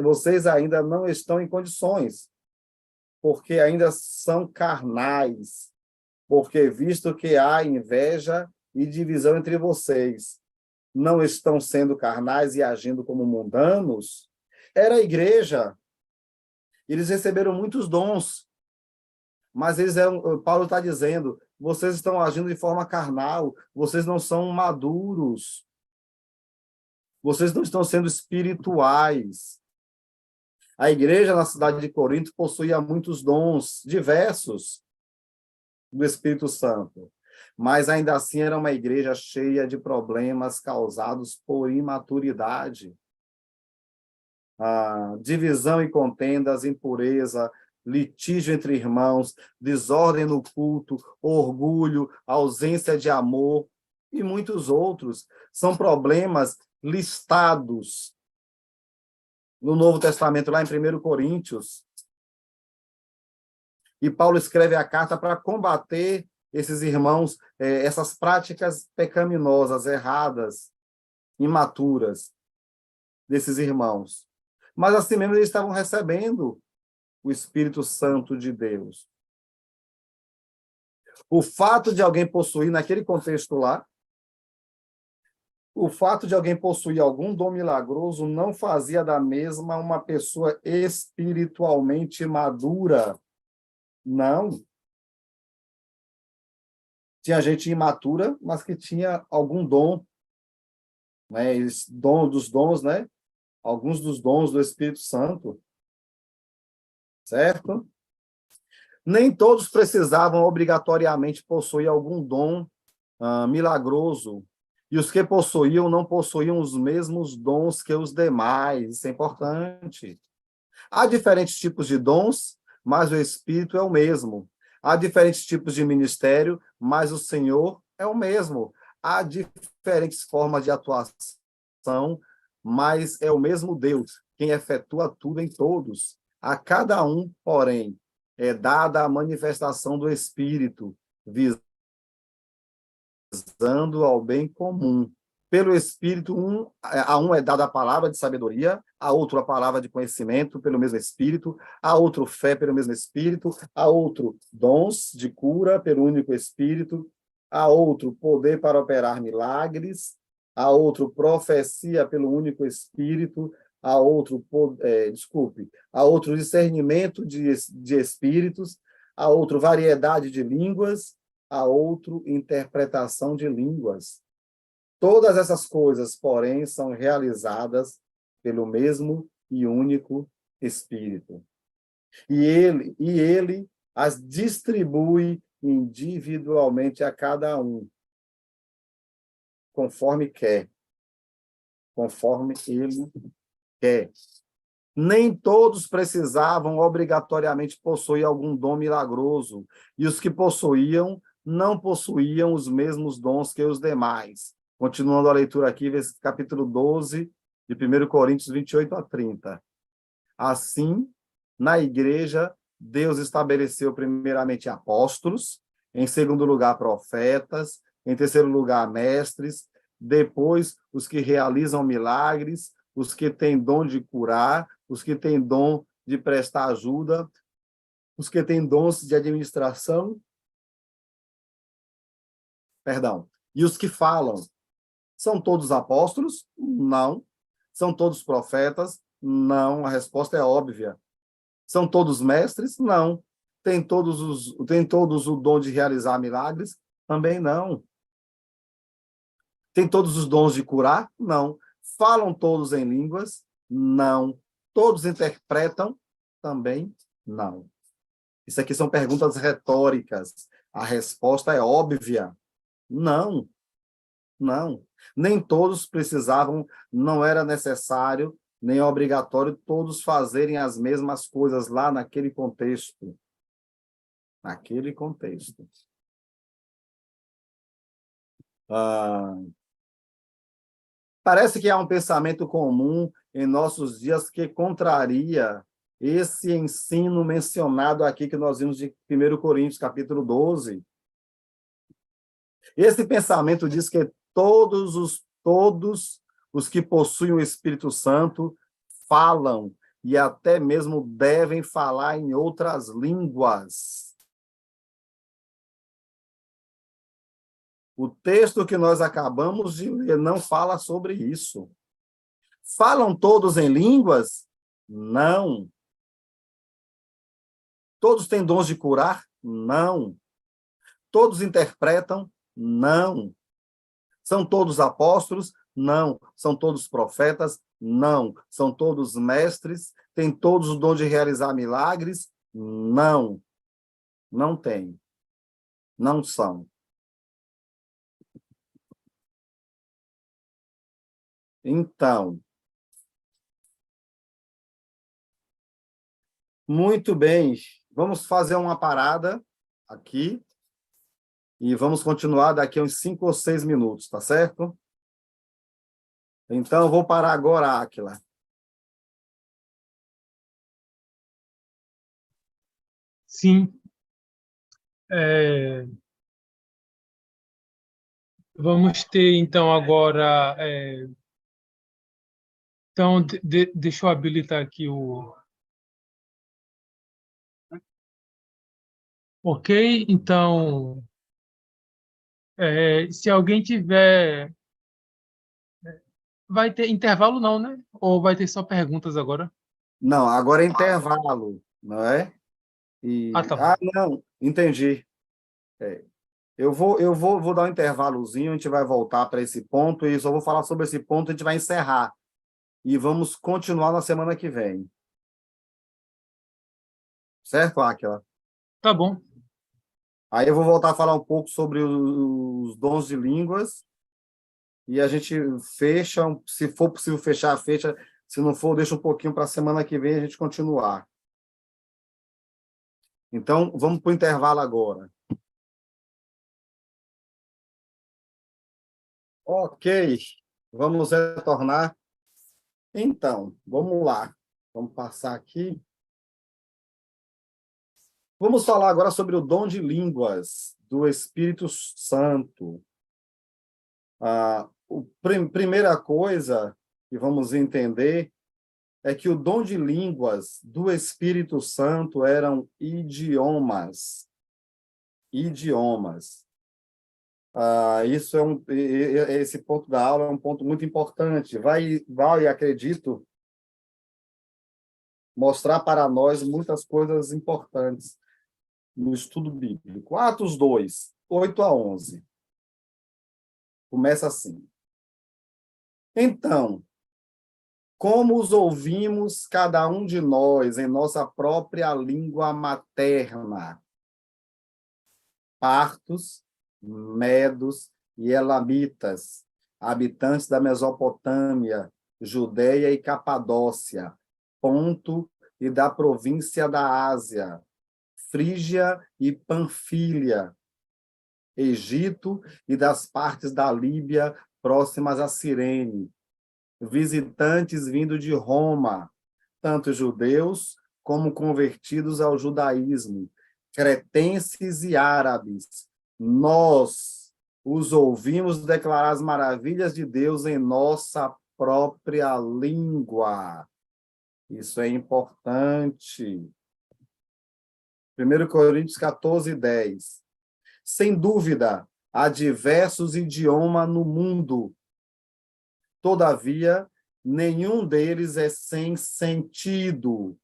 vocês ainda não estão em condições, porque ainda são carnais, porque visto que há inveja e divisão entre vocês, não estão sendo carnais e agindo como mundanos. Era a igreja. Eles receberam muitos dons, mas Paulo está dizendo, vocês estão agindo de forma carnal, vocês não são maduros, vocês não estão sendo espirituais. A igreja na cidade de Corinto possuía muitos dons diversos do Espírito Santo, mas ainda assim era uma igreja cheia de problemas causados por imaturidade. Divisão e contendas, impureza, litígio entre irmãos, desordem no culto, orgulho, ausência de amor e muitos outros. São problemas listados no Novo Testamento, lá em 1 Coríntios. E Paulo escreve a carta para combater esses irmãos, essas práticas pecaminosas, erradas, imaturas desses irmãos. Mas assim mesmo eles estavam recebendo o Espírito Santo de Deus. O fato de alguém possuir, naquele contexto lá, o fato de alguém possuir algum dom milagroso não fazia da mesma uma pessoa espiritualmente madura. Não. Tinha gente imatura, mas que tinha algum dom, né? Dom dos dons, né? Alguns dos dons do Espírito Santo. Certo? Nem todos precisavam obrigatoriamente possuir algum dom milagroso. E os que possuíam não possuíam os mesmos dons que os demais. Isso é importante. Há diferentes tipos de dons, mas o Espírito é o mesmo. Há diferentes tipos de ministério, mas o Senhor é o mesmo. Há diferentes formas de atuação, mas é o mesmo Deus, quem efetua tudo em todos. A cada um, porém, é dada a manifestação do Espírito, visando ao bem comum. Pelo Espírito, a um é dada a palavra de sabedoria, a outro a palavra de conhecimento pelo mesmo Espírito, a outro fé pelo mesmo Espírito, a outro dons de cura pelo único Espírito, a outro poder para operar milagres, a outro profecia pelo único Espírito, a outro, a outro discernimento de espíritos, a outro variedade de línguas, a outro interpretação de línguas. Todas essas coisas, porém, são realizadas pelo mesmo e único Espírito. E ele as distribui individualmente a cada um, conforme quer, conforme ele quer. Nem todos precisavam obrigatoriamente possuir algum dom milagroso, e os que possuíam não possuíam os mesmos dons que os demais. Continuando a leitura aqui, capítulo 12, de 1 Coríntios 28-30. Assim, na igreja, Deus estabeleceu primeiramente apóstolos, em segundo lugar profetas, em terceiro lugar mestres, depois os que realizam milagres, os que têm dom de curar, os que têm dom de prestar ajuda, os que têm dons de administração, perdão, e os que falam. São todos apóstolos? Não. São todos profetas? Não. A resposta é óbvia. São todos mestres? Não. Têm todos o dom de realizar milagres? Também não. Têm todos os dons de curar? Não. Falam todos em línguas? Não. Todos interpretam? Também não. Isso aqui são perguntas retóricas. A resposta é óbvia. Não. Não. Nem todos precisavam, não era necessário, nem obrigatório todos fazerem as mesmas coisas lá naquele contexto. Naquele contexto. Parece que há um pensamento comum em nossos dias que contraria esse ensino mencionado aqui que nós vimos de 1 Coríntios, capítulo 12. Esse pensamento diz que todos os que possuem o Espírito Santo falam e até mesmo devem falar em outras línguas. O texto que nós acabamos de ler não fala sobre isso. Falam todos em línguas? Não. Todos têm dons de curar? Não. Todos interpretam? Não. São todos apóstolos? Não. São todos profetas? Não. São todos mestres? Têm todos o dom de realizar milagres? Não. Não tem. Não são. Então, muito bem. Vamos fazer uma parada aqui e vamos continuar daqui a uns 5 ou 6 minutos, tá certo? Então, eu vou parar agora, Áquila. Sim. Vamos ter, então, agora... então, deixa eu habilitar aqui o... Ok? Então, se alguém tiver... Vai ter intervalo não, né? Ou vai ter só perguntas agora? Não, agora é intervalo, não é? Ah, tá bom. Não, entendi. Eu vou dar um intervalozinho, a gente vai voltar para esse ponto e só vou falar sobre esse ponto, a gente vai encerrar. E vamos continuar na semana que vem. Certo, Áquila? Tá bom. Aí eu vou voltar a falar um pouco sobre os dons de línguas e a gente fecha, se for possível fechar, fecha. Se não for, deixa um pouquinho para a semana que vem a gente continuar. Então, vamos para o intervalo agora. Ok, vamos retornar. Então, vamos lá. Vamos passar aqui. Vamos falar agora sobre o dom de línguas do Espírito Santo. Primeira coisa que vamos entender é que o dom de línguas do Espírito Santo eram idiomas. Idiomas. Esse ponto da aula é um ponto muito importante. Vai, acredito, mostrar para nós muitas coisas importantes no estudo bíblico. Atos 2, 8 a 11. Começa assim. Então, como os ouvimos cada um de nós em nossa própria língua materna, partos, medos e elamitas, habitantes da Mesopotâmia, Judeia e Capadócia, Ponto e da província da Ásia, Frígia e Panfília, Egito e das partes da Líbia próximas a Cirene, visitantes vindo de Roma, tanto judeus como convertidos ao judaísmo, cretenses e árabes. Nós os ouvimos declarar as maravilhas de Deus em nossa própria língua. Isso é importante. 1 Coríntios 14, 10. Sem dúvida, há diversos idiomas no mundo. Todavia, nenhum deles é sem sentido.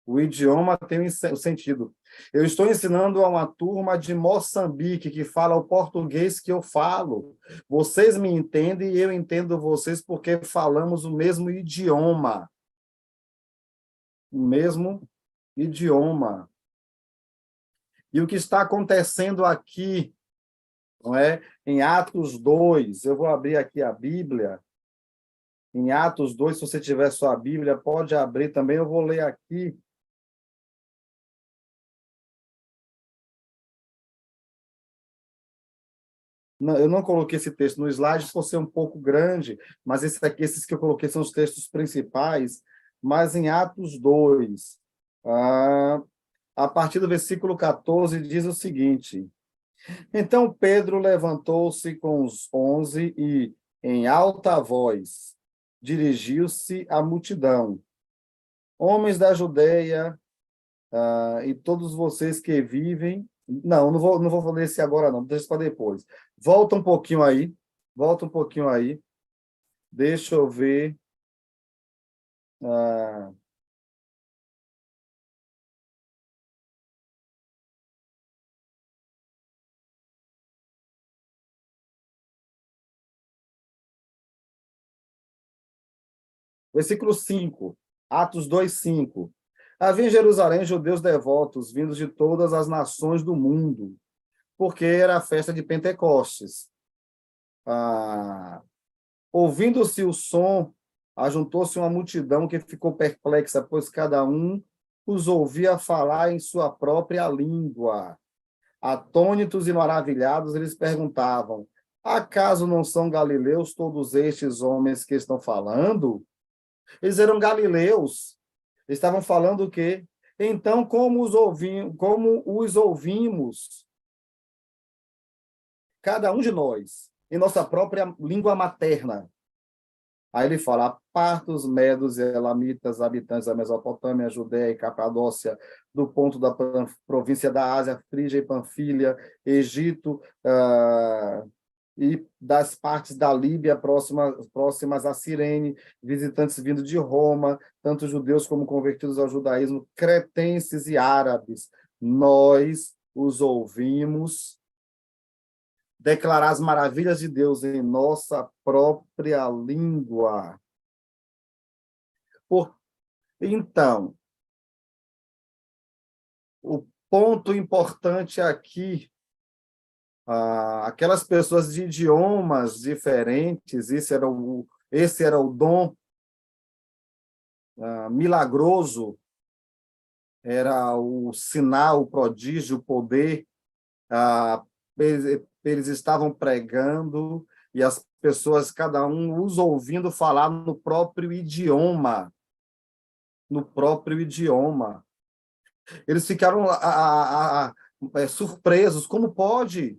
O idioma tem o sentido. Eu estou ensinando a uma turma de Moçambique que fala o português que eu falo. Vocês me entendem e eu entendo vocês porque falamos o mesmo idioma. O mesmo idioma. E o que está acontecendo aqui, não é? Em Atos 2, eu vou abrir aqui a Bíblia. Em Atos 2, se você tiver sua Bíblia, pode abrir também, eu vou ler aqui. Não, eu não coloquei esse texto no slide por ser um pouco grande, mas esses que eu coloquei são os textos principais. Mas em Atos 2, a partir do versículo 14, diz o seguinte: Então Pedro levantou-se com os 11 e, em alta voz, dirigiu-se à multidão. Homens da Judeia, e todos vocês que vivem... Não vou ler esse agora, não. Deixa para depois. Volta um pouquinho aí. Deixa eu ver. Versículo 5. Atos 2, 5. Havia em Jerusalém judeus devotos, vindos de todas as nações do mundo, porque era a festa de Pentecostes. Ouvindo-se o som, ajuntou-se uma multidão que ficou perplexa, pois cada um os ouvia falar em sua própria língua. Atônitos e maravilhados, eles perguntavam: acaso não são galileus todos estes homens que estão falando? Eles eram galileus. Eles estavam falando o quê? Então, como os ouvimos, cada um de nós, em nossa própria língua materna. Aí ele fala: partos, medos e elamitas, habitantes da Mesopotâmia, Judéia e Capadócia, do ponto da província da Ásia, Frígia e Panfilha, Egito, e das partes da Líbia próximas a Cirene, visitantes vindos de Roma, tanto judeus como convertidos ao judaísmo, cretenses e árabes. Nós os ouvimos declarar as maravilhas de Deus em nossa própria língua. Então, o ponto importante aqui, aquelas pessoas de idiomas diferentes, esse era o dom milagroso, era o sinal, o prodígio, o poder. Eles estavam pregando e as pessoas, cada um, os ouvindo falar no próprio idioma. Eles ficaram surpresos. Como pode?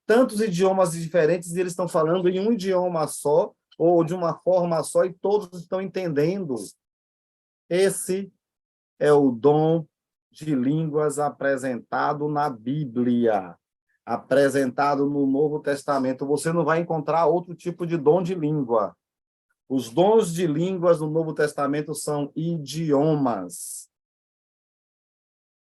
Tantos idiomas diferentes e eles estão falando em um idioma só, ou de uma forma só, e todos estão entendendo. Esse é o dom de línguas apresentado na Bíblia, apresentado no Novo Testamento. Você não vai encontrar outro tipo de dom de língua. Os dons de línguas no Novo Testamento são idiomas.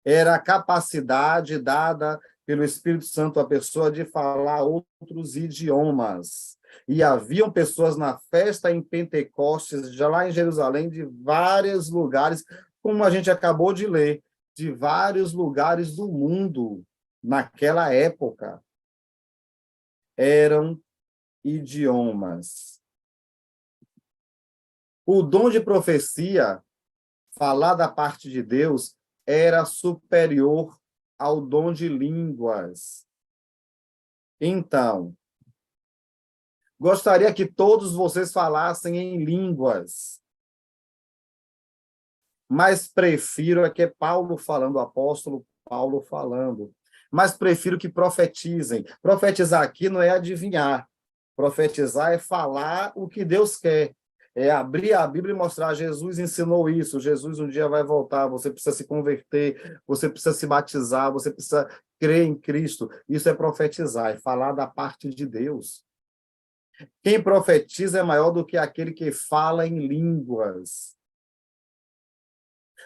Era a capacidade dada pelo Espírito Santo à pessoa de falar outros idiomas. E haviam pessoas na festa em Pentecostes, já lá em Jerusalém, de vários lugares, como a gente acabou de ler, de vários lugares do mundo, naquela época. Eram idiomas. O dom de profecia, falar da parte de Deus, era superior ao dom de línguas. Então, gostaria que todos vocês falassem em línguas, mas prefiro, aqui é Paulo falando, o apóstolo Paulo falando, mas prefiro que profetizem. Profetizar aqui não é adivinhar. Profetizar é falar o que Deus quer. É abrir a Bíblia e mostrar, Jesus ensinou isso, Jesus um dia vai voltar, você precisa se converter, você precisa se batizar, você precisa crer em Cristo. Isso é profetizar, é falar da parte de Deus. Quem profetiza é maior do que aquele que fala em línguas,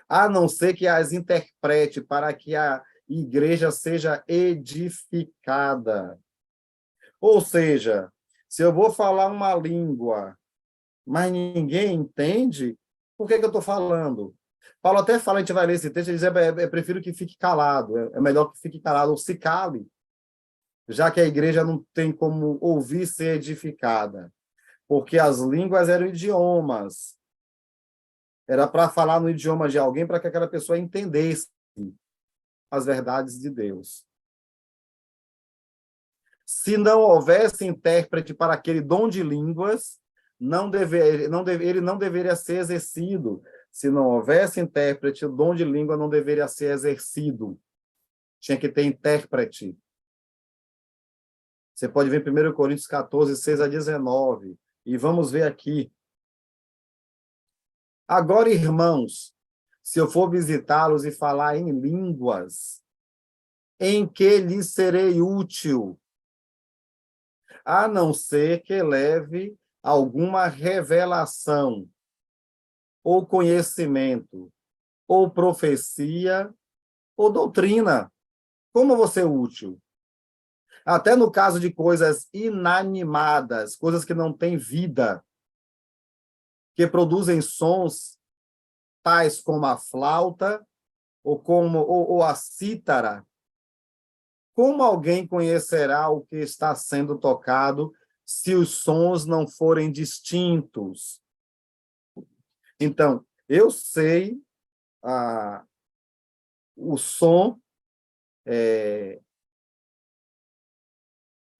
a não ser que as interprete para que a igreja seja edificada. Ou seja, se eu vou falar uma língua, mas ninguém entende, por que eu estou falando? Paulo até fala, a gente vai ler esse texto, ele diz, prefiro que fique calado, é melhor que fique calado, ou se cale, já que a igreja não tem como ouvir ser edificada, porque as línguas eram idiomas, era para falar no idioma de alguém para que aquela pessoa entendesse as verdades de Deus. Se não houvesse intérprete para aquele dom de línguas, ele não deveria ser exercido. Se não houvesse intérprete, o dom de língua não deveria ser exercido. Tinha que ter intérprete. Você pode ver em 1 Coríntios 14, 6 a 19. E vamos ver aqui. Agora, irmãos, se eu for visitá-los e falar em línguas, em que lhes serei útil? A não ser que leve alguma revelação, ou conhecimento, ou profecia, ou doutrina. Como você é útil? Até no caso de coisas inanimadas, coisas que não têm vida, que produzem sons tais como a flauta ou a cítara, como alguém conhecerá o que está sendo tocado se os sons não forem distintos? Então, eu sei o som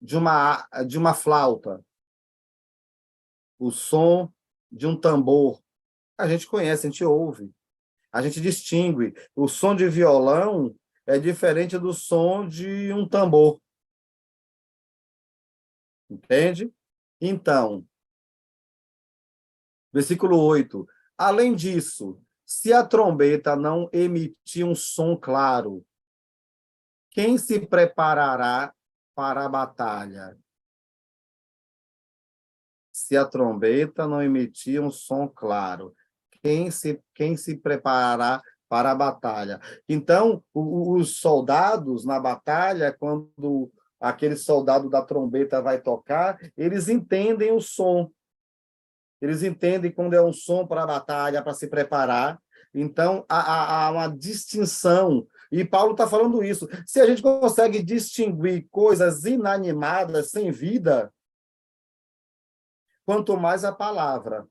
de uma flauta, o som de um tambor. A gente conhece, a gente ouve, a gente distingue. O som de violão é diferente do som de um tambor. Entende? Então, versículo 8. Além disso, se a trombeta não emitir um som claro, quem se preparará para a batalha? Se a trombeta não emitir um som claro, quem se preparará para a batalha? Então, os soldados na batalha, quando aquele soldado da trombeta vai tocar, eles entendem o som. Eles entendem quando é um som para a batalha, para se preparar. Então, há uma distinção. E Paulo está falando isso. Se a gente consegue distinguir coisas inanimadas, sem vida, quanto mais a palavra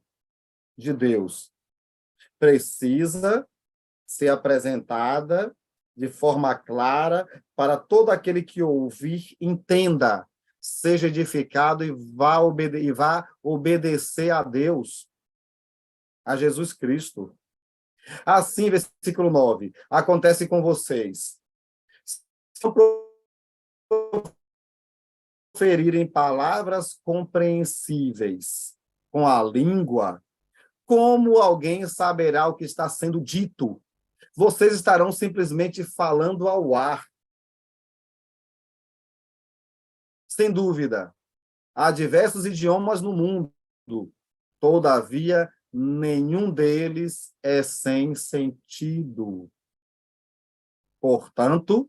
de Deus precisa ser apresentada de forma clara para todo aquele que ouvir entenda, seja edificado e vá obedecer a Deus, a Jesus Cristo. Assim, versículo 9, acontece com vocês. Se proferirem palavras compreensíveis com a língua, como alguém saberá o que está sendo dito? Vocês estarão simplesmente falando ao ar. Sem dúvida, há diversos idiomas no mundo, todavia, nenhum deles é sem sentido. Portanto,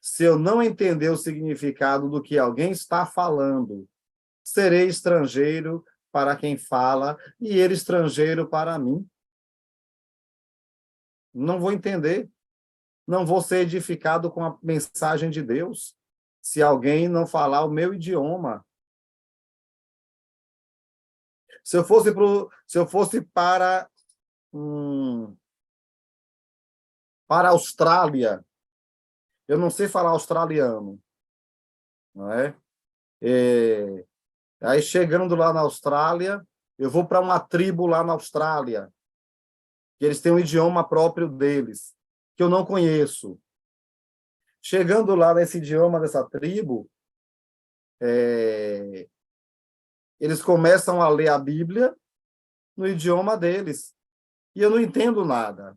se eu não entender o significado do que alguém está falando, serei estrangeiro para quem fala e ele estrangeiro para mim. Não vou entender. Não vou ser edificado com a mensagem de Deus se alguém não falar o meu idioma. Se eu fosse para a Austrália, eu não sei falar australiano, não é? Aí, chegando lá na Austrália, eu vou para uma tribo lá na Austrália, que eles têm um idioma próprio deles, que eu não conheço. Chegando lá nesse idioma dessa tribo, Eles começam a ler a Bíblia no idioma deles. E eu não entendo nada.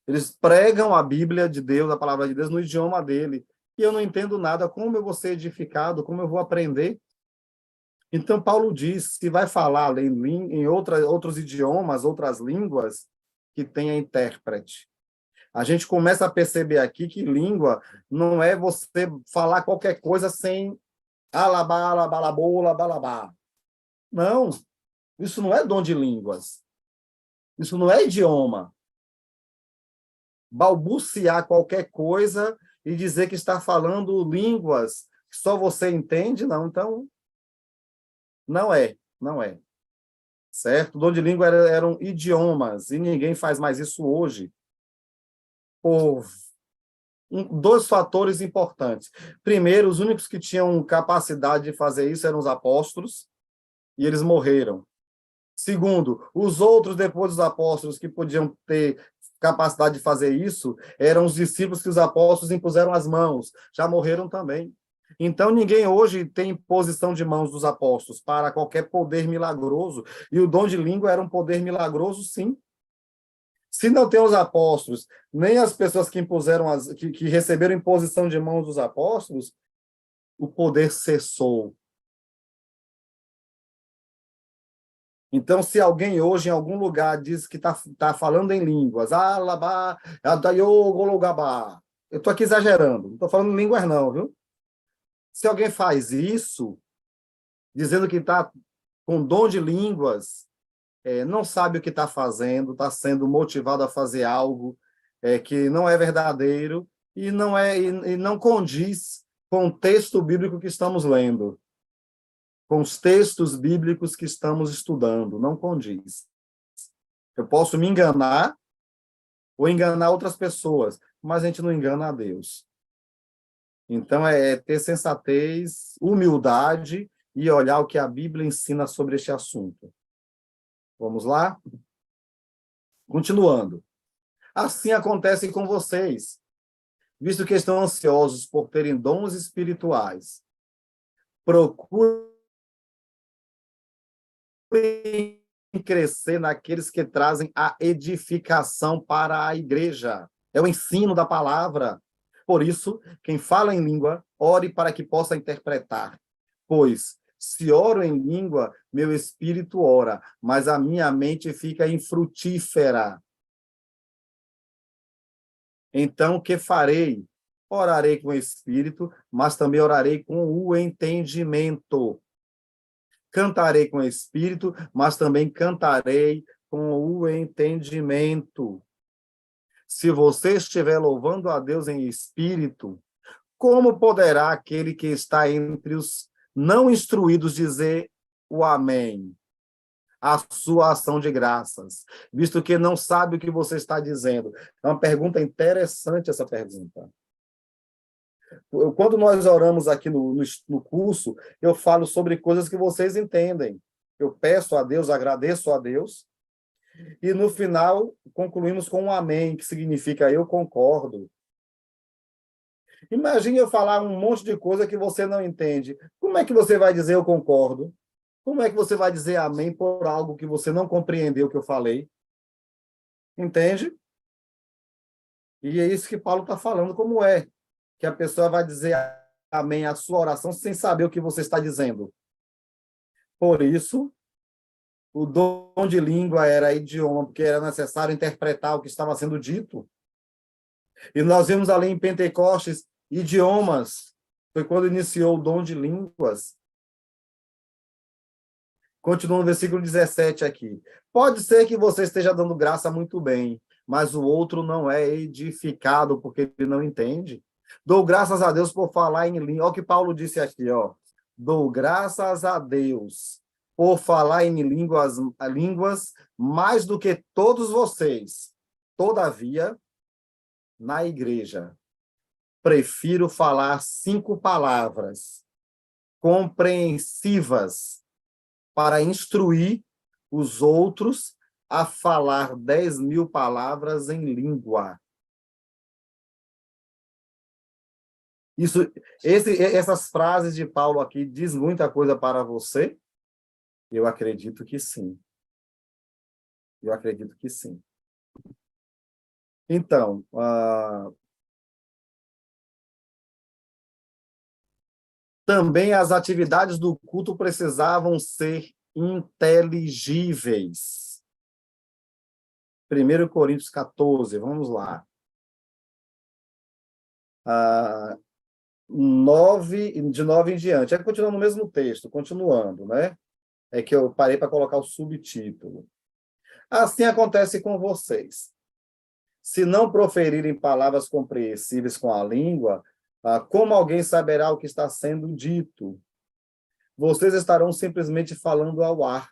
Eles pregam a Bíblia de Deus, a palavra de Deus, no idioma dele. E eu não entendo nada. Como eu vou ser edificado? Como eu vou aprender? Então, Paulo diz, se vai falar em outros idiomas, outras línguas, que tenha intérprete. A gente começa a perceber aqui que língua não é você falar qualquer coisa sem alabá, balabola, balabá. Não, isso não é dom de línguas. Isso não é idioma. Balbuciar qualquer coisa e dizer que está falando línguas que só você entende, não. Então, não é. Certo? O dom de língua eram idiomas, e ninguém faz mais isso hoje. Por dois fatores importantes. Primeiro, os únicos que tinham capacidade de fazer isso eram os apóstolos, e eles morreram. Segundo, os outros, depois dos apóstolos, que podiam ter capacidade de fazer isso, eram os discípulos que os apóstolos impuseram as mãos, já morreram também. Então, ninguém hoje tem imposição de mãos dos apóstolos para qualquer poder milagroso, e o dom de língua era um poder milagroso, sim. Se não tem os apóstolos, nem as pessoas que impuseram, que receberam imposição de mãos dos apóstolos, o poder cessou. Então, se alguém hoje, em algum lugar, diz que tá falando em línguas, eu estou aqui exagerando, não estou falando em línguas não, viu? Se alguém faz isso, dizendo que está com dom de línguas, não sabe o que está fazendo, está sendo motivado a fazer algo que não é verdadeiro e não condiz com o texto bíblico que estamos lendo, com os textos bíblicos que estamos estudando, não condiz. Eu posso me enganar ou enganar outras pessoas, mas a gente não engana a Deus. Então, é ter sensatez, humildade e olhar o que a Bíblia ensina sobre este assunto. Vamos lá? Continuando. Assim acontece com vocês, visto que estão ansiosos por terem dons espirituais. Procurem crescer naqueles que trazem a edificação para a igreja. É o ensino da palavra. Por isso, quem fala em língua, ore para que possa interpretar. Pois, se oro em língua, meu espírito ora, mas a minha mente fica infrutífera. Então, o que farei? Orarei com o espírito, mas também orarei com o entendimento. Cantarei com o espírito, mas também cantarei com o entendimento. Se você estiver louvando a Deus em espírito, como poderá aquele que está entre os não instruídos dizer o amém? A sua ação de graças, visto que não sabe o que você está dizendo. É uma pergunta interessante essa pergunta. Quando nós oramos aqui no curso, eu falo sobre coisas que vocês entendem. Eu peço a Deus, agradeço a Deus, e no final concluímos com um amém, que significa eu concordo. Imagine eu falar um monte de coisa que você não entende. Como é que você vai dizer eu concordo? Como é que você vai dizer amém por algo que você não compreendeu que eu falei? Entende? E é isso que Paulo está falando, como é que a pessoa vai dizer amém à sua oração sem saber o que você está dizendo. Por isso, o dom de língua era idioma, porque era necessário interpretar o que estava sendo dito. E nós vimos ali em Pentecostes idiomas. Foi quando iniciou o dom de línguas. Continua no versículo 17 aqui. Pode ser que você esteja dando graça muito bem, mas o outro não é edificado porque ele não entende. Dou graças a Deus por falar em língua. Olha o que Paulo disse aqui, ó. Dou graças a Deus por falar em línguas mais do que todos vocês. Todavia, na igreja, prefiro falar 5 palavras compreensivas para instruir os outros a falar 10.000 palavras em língua. Essas frases de Paulo aqui diz muita coisa para você? Eu acredito que sim. Eu acredito que sim. Então, também as atividades do culto precisavam ser inteligíveis. 1 Coríntios 14, vamos lá. 9, de 9 em diante. Aí continua no mesmo texto, continuando, né? É que eu parei para colocar o subtítulo. Assim acontece com vocês. Se não proferirem palavras compreensíveis com a língua, como alguém saberá o que está sendo dito? Vocês estarão simplesmente falando ao ar,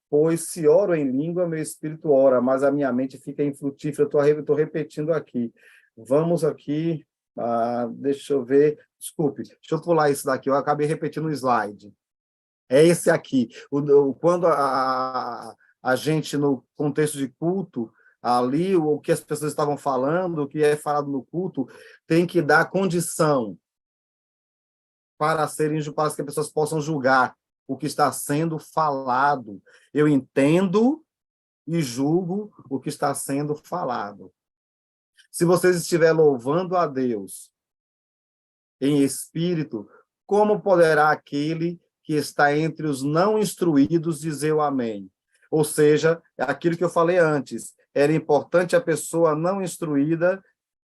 pois se oro em língua, meu espírito ora, mas a minha mente fica infrutífera. Estou repetindo aqui. Vamos aqui, deixa eu ver, desculpe, deixa eu pular isso daqui, eu acabei repetindo o slide. É esse aqui. Quando a gente, no contexto de culto, ali, o que as pessoas estavam falando, o que é falado no culto, tem que dar condição para que as pessoas possam julgar o que está sendo falado. Eu entendo e julgo o que está sendo falado. Se vocês estiverem louvando a Deus em espírito, como poderá aquele que está entre os não instruídos dizer o amém? Ou seja, aquilo que eu falei antes, era importante a pessoa não instruída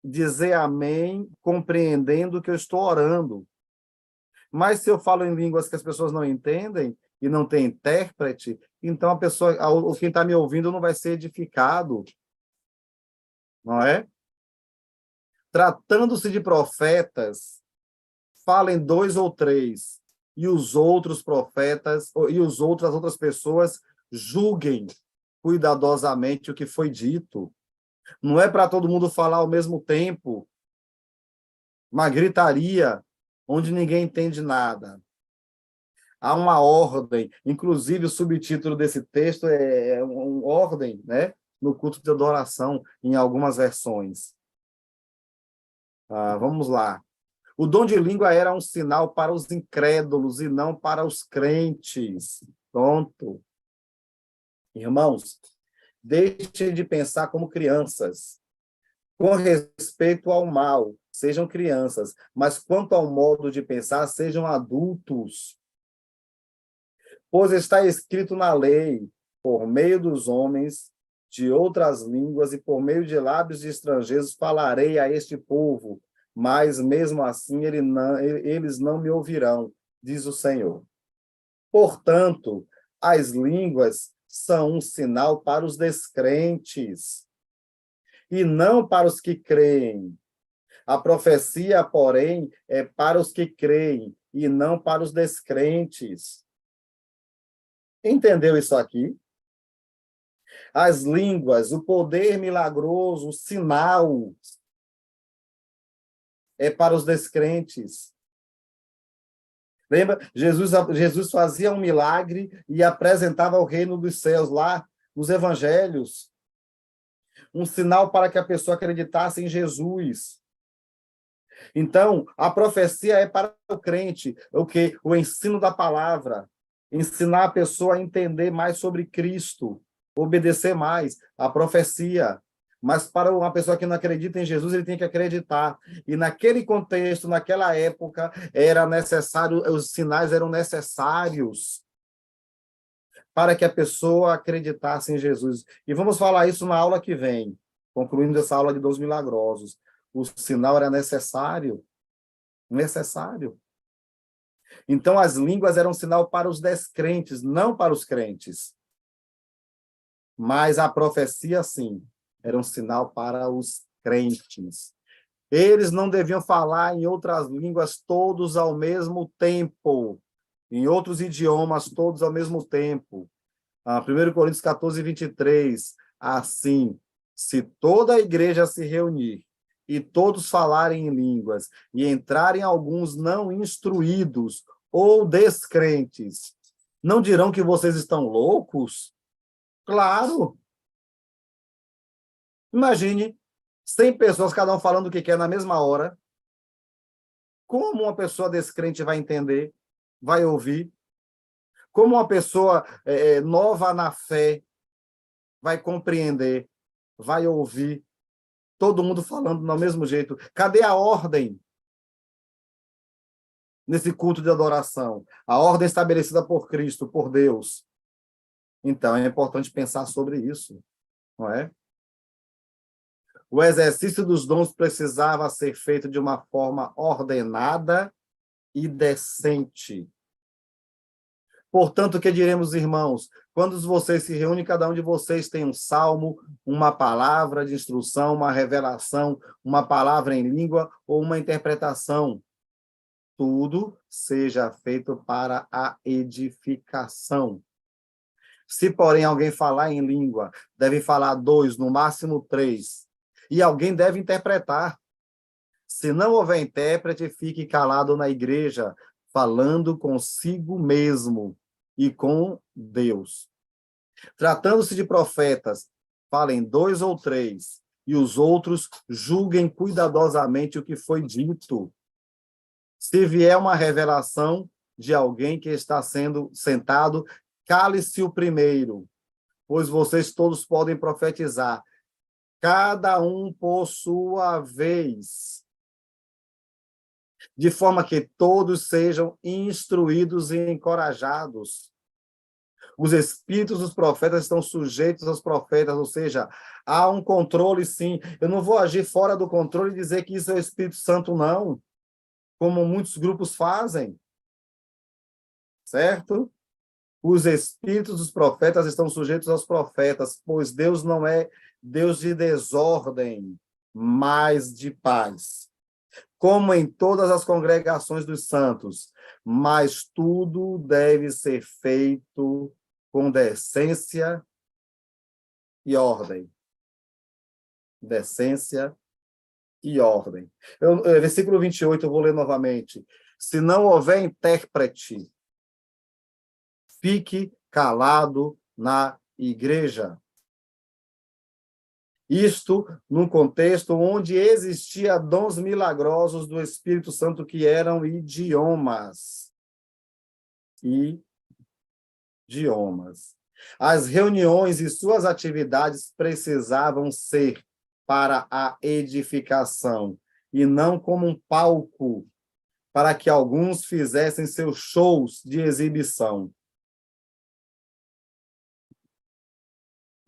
dizer amém, compreendendo que eu estou orando. Mas se eu falo em línguas que as pessoas não entendem e não tem intérprete, então quem está me ouvindo não vai ser edificado, não é? Tratando-se de profetas, falem 2 ou 3, e os outros profetas, as outras pessoas julguem cuidadosamente o que foi dito. Não é para todo mundo falar ao mesmo tempo, uma gritaria, onde ninguém entende nada. Há uma ordem, inclusive o subtítulo desse texto é uma ordem, né? No culto de adoração, em algumas versões. Vamos lá. O dom de língua era um sinal para os incrédulos e não para os crentes. Pronto. Irmãos, deixem de pensar como crianças. Com respeito ao mal, sejam crianças, mas quanto ao modo de pensar, sejam adultos. Pois está escrito na lei, por meio dos homens de outras línguas e por meio de lábios de estrangeiros falarei a este povo, mas mesmo assim eles não me ouvirão, diz o Senhor. Portanto, as línguas são um sinal para os descrentes e não para os que creem. A profecia, porém, é para os que creem e não para os descrentes. Entendeu isso aqui? As línguas, o poder milagroso, o sinal é para os descrentes. Lembra? Jesus fazia um milagre e apresentava o reino dos céus lá nos evangelhos. Um sinal para que a pessoa acreditasse em Jesus. Então, a profecia é para o crente, o quê? O ensino da palavra. Ensinar a pessoa a entender mais sobre Cristo, obedecer mais a profecia. Mas para uma pessoa que não acredita em Jesus, ele tem que acreditar. E naquele contexto, naquela época, era necessário, os sinais eram necessários para que a pessoa acreditasse em Jesus. E vamos falar isso na aula que vem, concluindo essa aula de Dons Milagrosos. O sinal era necessário. Necessário. Então, as línguas eram um sinal para os descrentes, não para os crentes. Mas a profecia, sim, era um sinal para os crentes. Eles não deviam falar em outras línguas todos ao mesmo tempo, em outros idiomas todos ao mesmo tempo. 1 Coríntios 14, 23. Assim, se toda a igreja se reunir e todos falarem em línguas, e entrarem alguns não instruídos ou descrentes, não dirão que vocês estão loucos? Claro! Imagine 100 pessoas, cada um falando o que quer na mesma hora. Como uma pessoa descrente vai entender, vai ouvir? Como uma pessoa nova na fé vai compreender, vai ouvir? Todo mundo falando do mesmo jeito. Cadê a ordem nesse culto de adoração? A ordem estabelecida por Cristo, por Deus. Então, é importante pensar sobre isso, não é? O exercício dos dons precisava ser feito de uma forma ordenada e decente. Portanto, o que diremos, irmãos? Quando vocês se reúnem, cada um de vocês tem um salmo, uma palavra de instrução, uma revelação, uma palavra em língua ou uma interpretação. Tudo seja feito para a edificação. Se, porém, alguém falar em língua, deve falar 2, no máximo 3, e alguém deve interpretar. Se não houver intérprete, fique calado na igreja, falando consigo mesmo e com Deus. Tratando-se de profetas, falem 2 ou 3, e os outros julguem cuidadosamente o que foi dito. Se vier uma revelação de alguém que está sendo sentado, cale-se o primeiro, pois vocês todos podem profetizar, cada um por sua vez, de forma que todos sejam instruídos e encorajados. Os espíritos dos profetas estão sujeitos aos profetas, ou seja, há um controle, sim. Eu não vou agir fora do controle e dizer que isso é o Espírito Santo, não, como muitos grupos fazem, certo? Os espíritos dos profetas estão sujeitos aos profetas, pois Deus não é Deus de desordem, mas de paz. Como em todas as congregações dos santos, mas tudo deve ser feito com decência e ordem. Decência e ordem. Versículo 28, eu vou ler novamente. Se não houver intérprete, fique calado na igreja. Isto num contexto onde existia dons milagrosos do Espírito Santo que eram idiomas. Idiomas. As reuniões e suas atividades precisavam ser para a edificação e não como um palco para que alguns fizessem seus shows de exibição.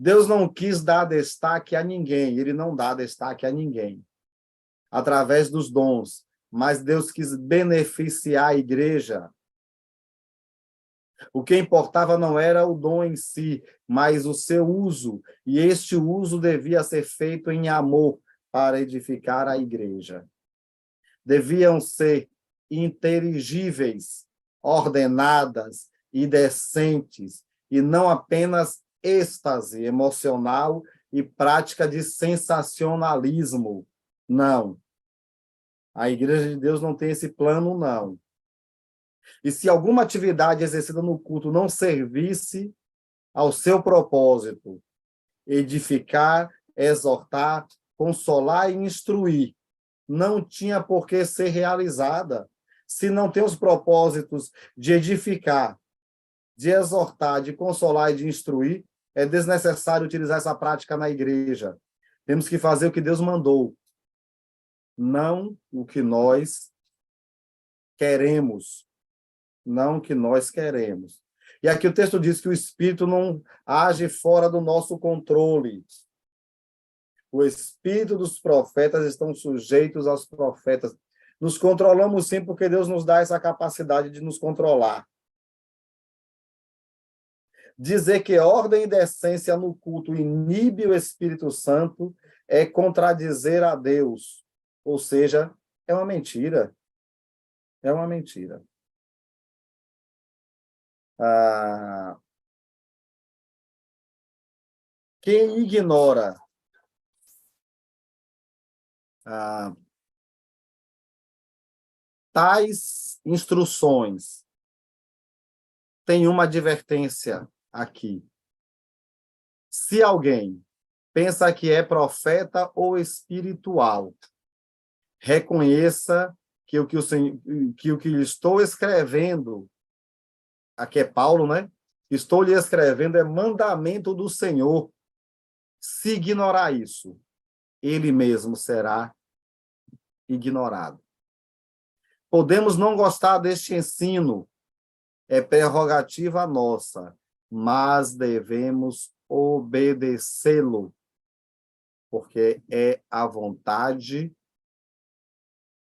Deus não quis dar destaque a ninguém, ele não dá destaque a ninguém, através dos dons, mas Deus quis beneficiar a igreja. O que importava não era o dom em si, mas o seu uso, e este uso devia ser feito em amor para edificar a igreja. Deviam ser inteligíveis, ordenadas e decentes, e não apenas êxtase emocional e prática de sensacionalismo. Não. A Igreja de Deus não tem esse plano, não. E se alguma atividade exercida no culto não servisse ao seu propósito, edificar, exortar, consolar e instruir, não tinha por que ser realizada. Se não tem os propósitos de edificar, de exortar, de consolar e de instruir, é desnecessário utilizar essa prática na igreja. Temos que fazer o que Deus mandou, não o que nós queremos. Não o que nós queremos. E aqui o texto diz que o Espírito não age fora do nosso controle. O Espírito dos profetas estão sujeitos aos profetas. Nos controlamos sim, porque Deus nos dá essa capacidade de nos controlar. Dizer que ordem e decência no culto inibe o Espírito Santo é contradizer a Deus. Ou seja, é uma mentira. É uma mentira. Quem ignora tais instruções tem uma advertência aqui. Se alguém pensa que é profeta ou espiritual, reconheça que o que estou escrevendo, aqui é Paulo, né? Estou lhe escrevendo é mandamento do Senhor. Se ignorar isso, ele mesmo será ignorado. Podemos não gostar deste ensino, é prerrogativa nossa, mas devemos obedecê-lo, porque é a vontade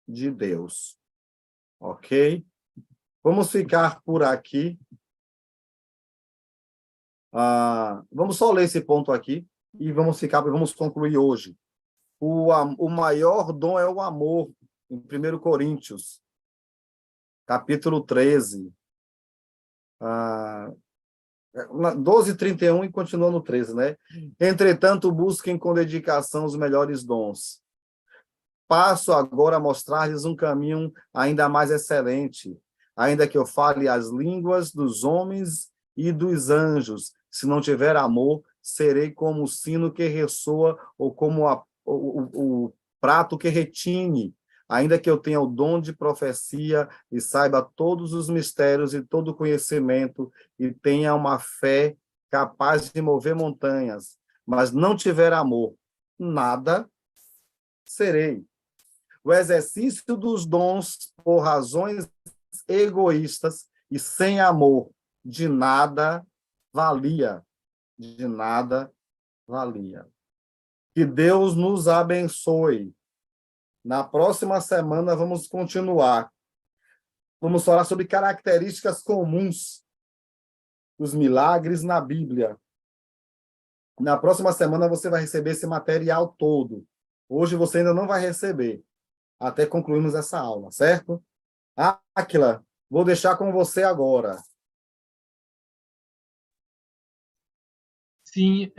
de Deus. Ok? Vamos ficar por aqui. Vamos só ler esse ponto aqui e vamos concluir hoje. O maior dom é o amor, em 1 Coríntios, capítulo 13, 12:31 e continua no 13, né? Entretanto, busquem com dedicação os melhores dons. Passo agora a mostrar-lhes um caminho ainda mais excelente, ainda que eu fale as línguas dos homens e dos anjos. Se não tiver amor, serei como o sino que ressoa ou como o prato que retine. Ainda que eu tenha o dom de profecia e saiba todos os mistérios e todo o conhecimento e tenha uma fé capaz de mover montanhas, mas não tiver amor, nada serei. O exercício dos dons por razões egoístas e sem amor de nada valia, de nada valia. Que Deus nos abençoe. Na próxima semana vamos continuar. Vamos falar sobre características comuns dos milagres na Bíblia. Na próxima semana você vai receber esse material todo. Hoje você ainda não vai receber, até concluirmos essa aula, certo? Áquila, vou deixar com você agora. Sim,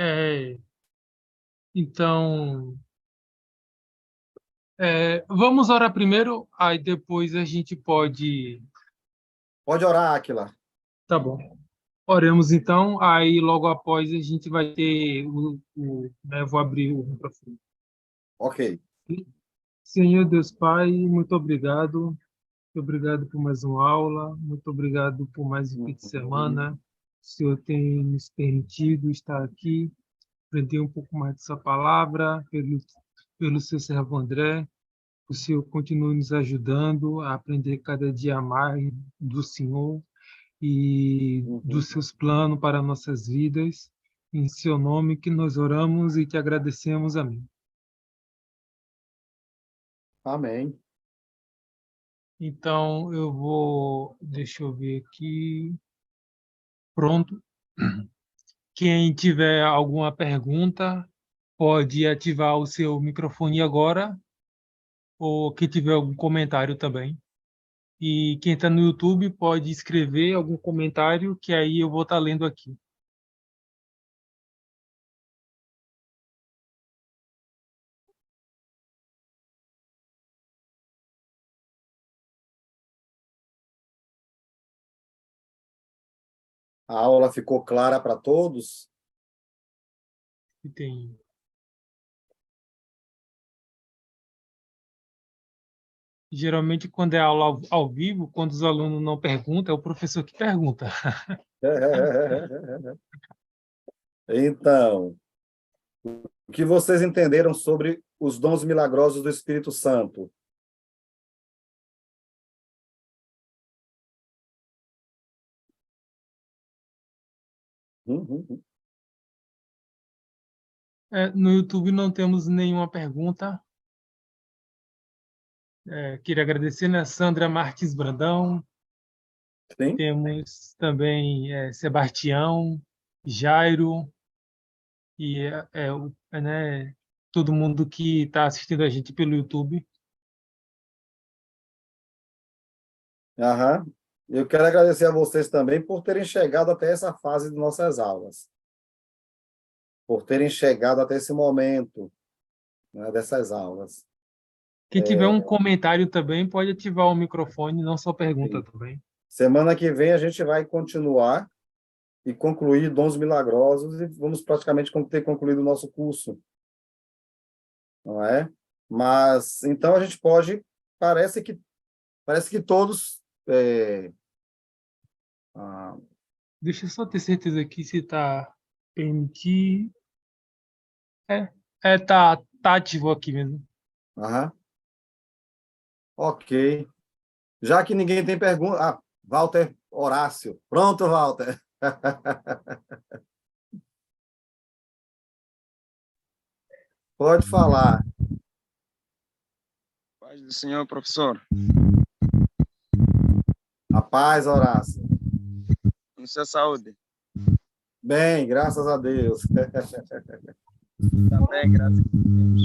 então, vamos orar primeiro, aí depois a gente pode... Pode orar, Áquila. Tá bom. Oremos então, aí logo após a gente vai ter né, vou abrir o microfone. Ok. Senhor Deus Pai, muito obrigado. Muito obrigado por mais uma aula, muito obrigado por mais um fim de semana. O Senhor tem nos permitido estar aqui, aprender um pouco mais dessa palavra, pelo seu servo André. O Senhor continue nos ajudando a aprender cada dia mais do Senhor e dos seus planos para nossas vidas. Em seu nome que nós oramos e te agradecemos. Amém. Amém. Então, deixa eu ver aqui. Pronto. Quem tiver alguma pergunta, pode ativar o seu microfone agora, ou quem tiver algum comentário também. E quem está no YouTube pode escrever algum comentário, que aí eu vou estar lendo aqui. A aula ficou clara para todos? E tem... Geralmente, quando é aula ao vivo, quando os alunos não perguntam, é o professor que pergunta. Então, o que vocês entenderam sobre os dons milagrosos do Espírito Santo? No YouTube não temos nenhuma pergunta. Queria agradecer, né, Sandra Marques Brandão. Sim? Temos também Sebastião, Jairo e né, todo mundo que está assistindo a gente pelo YouTube. Aham. Eu quero agradecer a vocês também por terem chegado até essa fase de nossas aulas, por terem chegado até esse momento, né, dessas aulas. Quem tiver um comentário também pode ativar o microfone, não só pergunta Sim. também. Semana que vem a gente vai continuar e concluir dons milagrosos e vamos praticamente ter concluído o nosso curso, não é? Mas, então, parece que Parece que todos... ah, Deixa eu só ter certeza aqui se tá permitir. Tá ativo aqui mesmo. aham, ok. Já que ninguém tem pergunta... Walter Horácio. Pronto, Walter. Pode falar. Paz do Senhor, professor. A paz, Horácio. Com sua saúde. Bem, graças a Deus. Também, graças a Deus.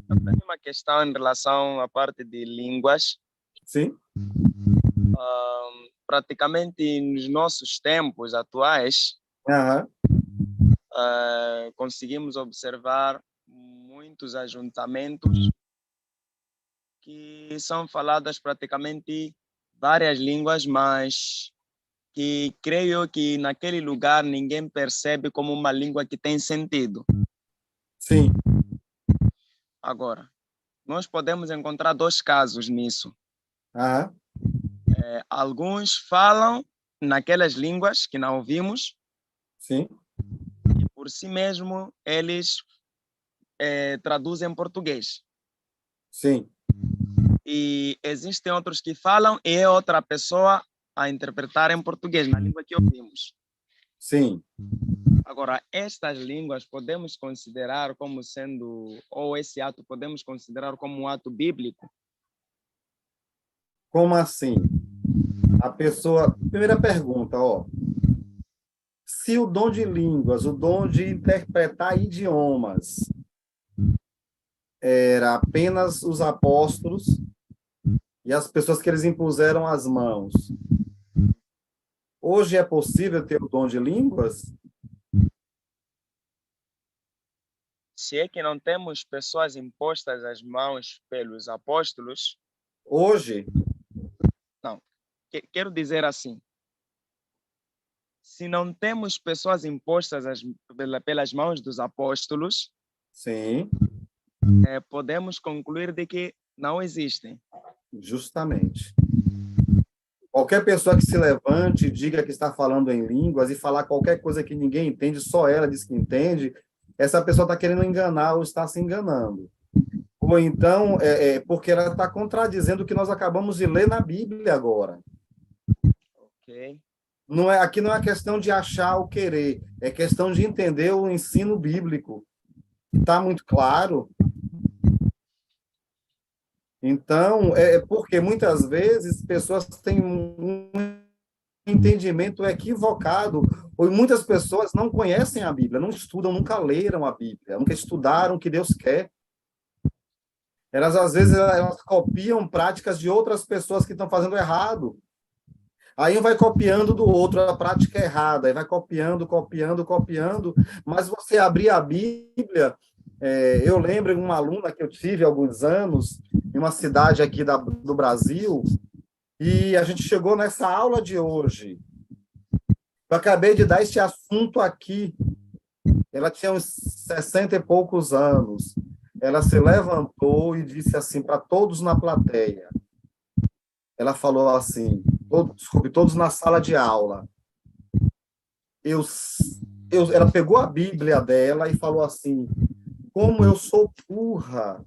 Eu tenho uma questão em relação à parte de línguas. Sim? Praticamente nos nossos tempos atuais, Aham. conseguimos observar muitos ajuntamentos que são faladas praticamente várias línguas, mas que creio que naquele lugar ninguém percebe como uma língua que tem sentido. Sim. Agora, nós podemos encontrar dois casos nisso. Aham. Alguns falam naquelas línguas que não ouvimos Sim. e por si mesmo eles traduzem em português. Sim. E existem outros que falam e é outra pessoa a interpretar em português, na língua que ouvimos. Sim. Agora, estas línguas podemos considerar como sendo, ou esse ato podemos considerar como um ato bíblico? Como assim? A pessoa... Primeira pergunta, ó. Se o dom de línguas, o dom de interpretar idiomas, era apenas os apóstolos e as pessoas que eles impuseram as mãos, hoje é possível ter o dom de línguas? Se é que não temos pessoas impostas as mãos pelos apóstolos, Hoje? não. Quero dizer assim, se não temos pessoas impostas pelas mãos dos apóstolos, Sim, podemos concluir de que não existem. justamente. Qualquer pessoa que se levante e diga que está falando em línguas e falar qualquer coisa que ninguém entende, só ela diz que entende, essa pessoa está querendo enganar ou está se enganando. Ou então, porque ela está contradizendo o que nós acabamos de ler na Bíblia agora. Ok? Aqui não é questão de achar ou querer, é questão de entender o ensino bíblico. Está muito claro. Então, porque muitas vezes pessoas têm um entendimento equivocado, ou muitas pessoas não conhecem a Bíblia, não estudam, nunca leram a Bíblia, nunca estudaram o que Deus quer. Elas, às vezes, elas copiam práticas de outras pessoas que estão fazendo errado. Aí um vai copiando do outro a prática errada, aí vai copiando, mas você abrir a Bíblia, eu lembro de uma aluna que eu tive há alguns anos, em uma cidade aqui do Brasil, e a gente chegou nessa aula de hoje. Eu acabei de dar esse assunto aqui, ela tinha uns 60 e poucos anos, ela se levantou e disse assim para todos na plateia, ela falou assim, todos na sala de aula. Ela pegou a Bíblia dela e falou assim, como eu sou burra.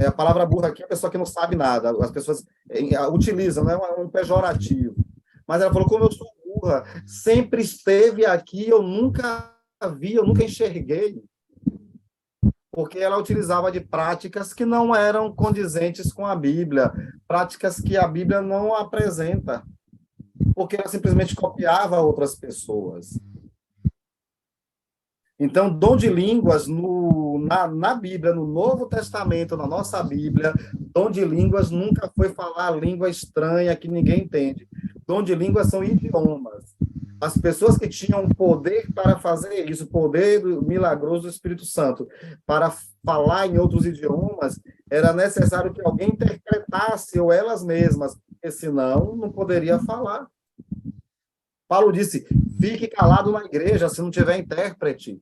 A palavra burra aqui é a pessoa que não sabe nada, as pessoas utilizam, não é um pejorativo. Mas ela falou, como eu sou burra, sempre esteve aqui, eu nunca vi, eu nunca enxerguei. Porque ela utilizava de práticas que não eram condizentes com a Bíblia, práticas que a Bíblia não apresenta, porque ela simplesmente copiava outras pessoas. Então, dom de línguas na Bíblia, no Novo Testamento, na nossa Bíblia, dom de línguas nunca foi falar língua estranha que ninguém entende. Dom de línguas são idiomas. As pessoas que tinham poder para fazer isso, o poder milagroso do Espírito Santo, para falar em outros idiomas, era necessário que alguém interpretasse, ou elas mesmas, porque senão não poderia falar. Paulo disse, fique calado na igreja se não tiver intérprete.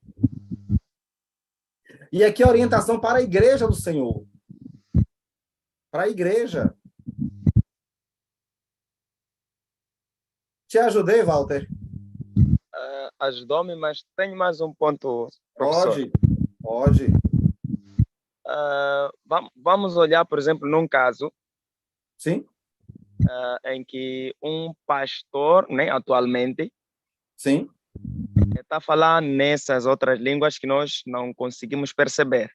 E aqui a orientação para a igreja do Senhor. para a igreja. Te ajudei, Walter? Ajudou-me, mas tenho mais um ponto, professor. Pode. Vamos olhar, por exemplo, num caso Sim, em que um pastor, né, atualmente, sim, está falando nessas outras línguas que nós não conseguimos perceber.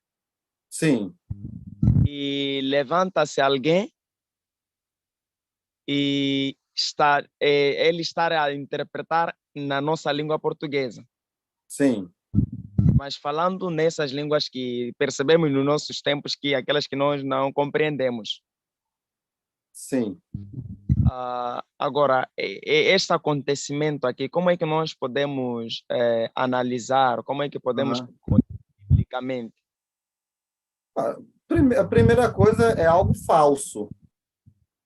sim, E levanta-se alguém e ele está a interpretar na nossa língua portuguesa. sim, Mas falando nessas línguas que percebemos nos nossos tempos, que aquelas que nós não compreendemos. sim. Agora, este acontecimento aqui, como é que nós podemos analisar? Como é que podemos, biblicamente? A primeira coisa é algo falso,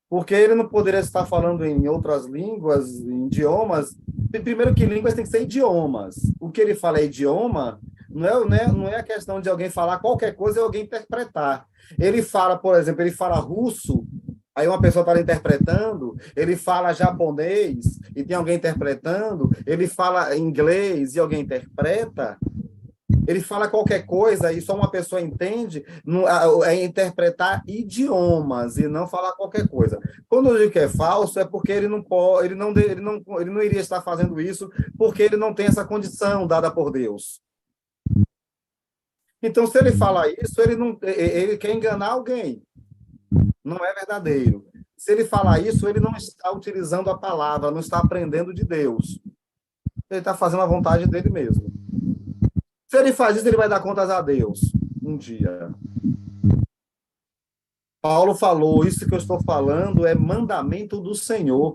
porque ele não poderia estar falando em outras línguas, em idiomas. Primeiro que línguas tem que ser idiomas. O que ele fala é idioma, não é a questão de alguém falar qualquer coisa e alguém interpretar. Ele fala, por exemplo, ele fala russo, aí uma pessoa está interpretando, ele fala japonês e tem alguém interpretando, ele fala inglês e alguém interpreta. Ele fala qualquer coisa e só uma pessoa entende, é interpretar idiomas e não falar qualquer coisa. Quando eu digo que é falso, é porque ele não pode, ele não iria estar fazendo isso porque ele não tem essa condição dada por Deus. Então, se ele fala isso, ele quer enganar alguém. Não é verdadeiro. Se ele falar isso, ele não está utilizando a palavra, não está aprendendo de Deus. Ele está fazendo a vontade dele mesmo. Se ele faz isso, ele vai dar contas a Deus um dia. Paulo falou, isso que eu estou falando é mandamento do Senhor.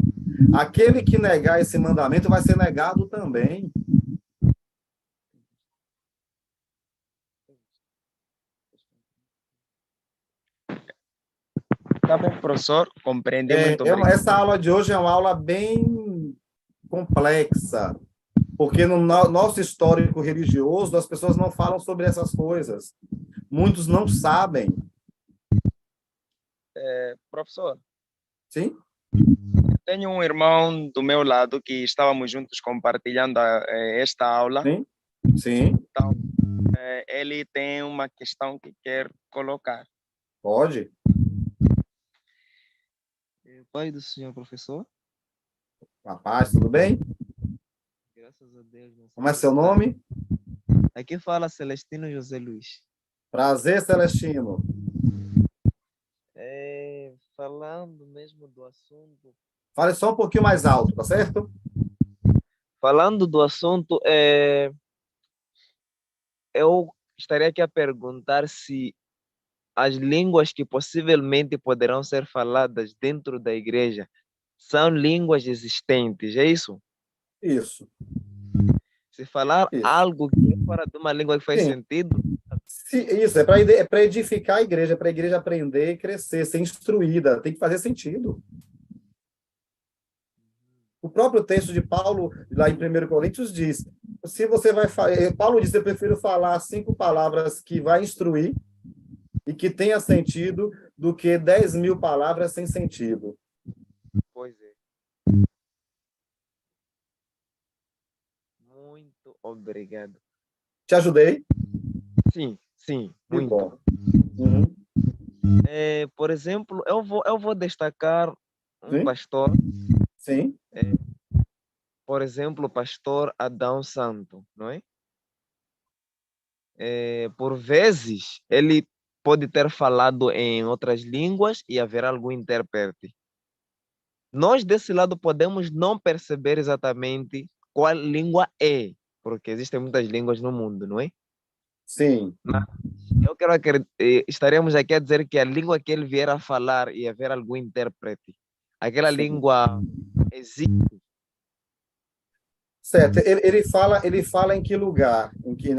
Aquele que negar esse mandamento vai ser negado também. Tá bom, professor, compreendi muito bem. Essa aula de hoje é uma aula bem complexa, porque no nosso histórico religioso, as pessoas não falam sobre essas coisas. Muitos não sabem. Professor, Sim? tenho um irmão do meu lado que estávamos juntos compartilhando esta aula. Sim? Sim. Então, ele tem uma questão que quer colocar. Pode? Pai do senhor professor. Rapaz, tudo bem? Graças a Deus. Como é seu nome? Aqui fala Celestino José Luiz. Prazer, Celestino. Falando mesmo do assunto. Fale só um pouquinho mais alto, tá certo? Falando do assunto, eu estaria aqui a perguntar se as línguas que possivelmente poderão ser faladas dentro da igreja são línguas existentes, é isso? Isso. Se falar Isso. algo que é fora de uma língua que faz Sim. sentido. Isso, é para edificar a igreja, para a igreja aprender e crescer, ser instruída, tem que fazer sentido. O próprio texto de Paulo, lá em 1 Coríntios, diz, se você vai Paulo diz, eu prefiro falar 5 palavras que vai instruir e que tenha sentido do que 10.000 palavras sem sentido. Pois é. Muito obrigado. Te ajudei? Sim, Que muito. bom. Uhum. Por exemplo, eu vou destacar um Sim. pastor, Sim. por exemplo, o pastor Adão Santo, não é? Por vezes, ele pode ter falado em outras línguas e haver algum intérprete. Nós, desse lado, podemos não perceber exatamente qual língua é, porque existem muitas línguas no mundo, não é? Sim. Eu quero estaremos aqui a dizer que a língua que ele vier a falar e haver algum intérprete, aquela Sim. língua existe. Certo. Ele fala em que lugar?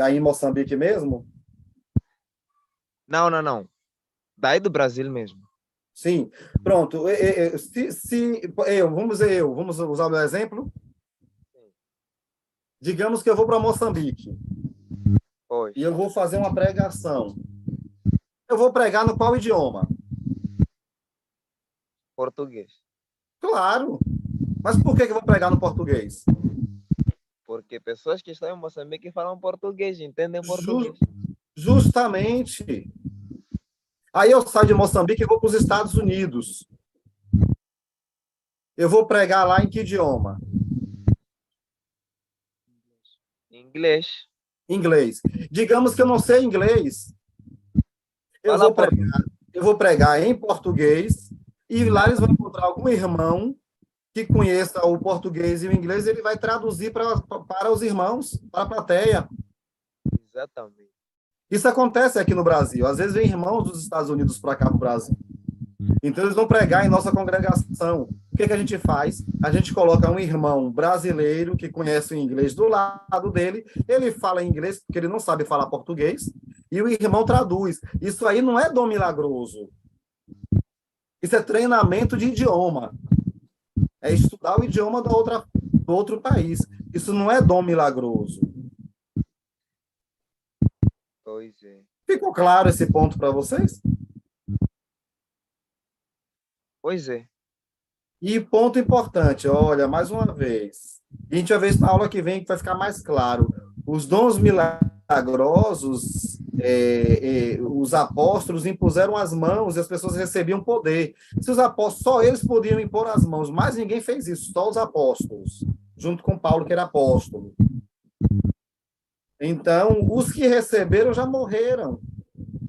Aí em Moçambique mesmo? Não. Daí do Brasil mesmo. Sim. Pronto. Vamos usar o meu exemplo? Digamos que eu vou para Moçambique Pois. e eu vou fazer uma pregação. Eu vou pregar no qual idioma? Português. Claro. Mas por que eu vou pregar no português? Porque pessoas que estão em Moçambique falam português, entendem Ju- português. Justamente. Aí eu saio de Moçambique e vou para os Estados Unidos. Eu vou pregar lá em que idioma? Inglês. Inglês. Digamos que eu não sei inglês. Eu Fala vou pregar, eu vou pregar em português e lá eles vão encontrar algum irmão que conheça o português e o inglês, ele vai traduzir para os irmãos, para a plateia. Exatamente. Isso acontece aqui no Brasil. Às vezes vem irmãos dos Estados Unidos para cá, para o Brasil. Então, eles vão pregar em nossa congregação. O que a gente faz? A gente coloca um irmão brasileiro que conhece o inglês do lado dele, ele fala inglês porque ele não sabe falar português, e o irmão traduz. Isso aí não é dom milagroso. Isso é treinamento de idioma. É estudar o idioma do outro país. Isso não é dom milagroso. Pois é. Ficou claro esse ponto para vocês? Pois é. E ponto importante, olha, mais uma vez. A gente vai ver isso na aula que vem, que vai ficar mais claro. Os dons milagrosos, os apóstolos impuseram as mãos e as pessoas recebiam poder. Se os apóstolos, só eles podiam impor as mãos, mas ninguém fez isso, só os apóstolos, junto com Paulo, que era apóstolo. Então, os que receberam já morreram.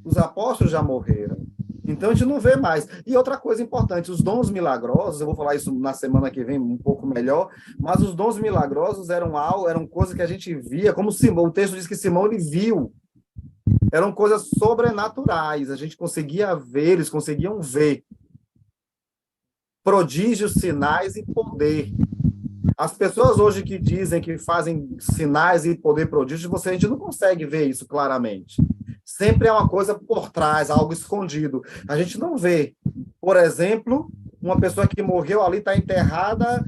Os apóstolos já morreram. Então, a gente não vê mais. E outra coisa importante, os dons milagrosos, eu vou falar isso na semana que vem um pouco melhor, mas os dons milagrosos eram coisas que a gente via, como Simão, o texto diz que Simão ele viu. Eram coisas sobrenaturais, a gente conseguia ver, eles conseguiam ver. Prodígios, sinais e poder. As pessoas hoje que dizem que fazem sinais e poder prodígio, a gente não consegue ver isso claramente. Sempre é uma coisa por trás, algo escondido. A gente não vê. Por exemplo, uma pessoa que morreu ali, está enterrada,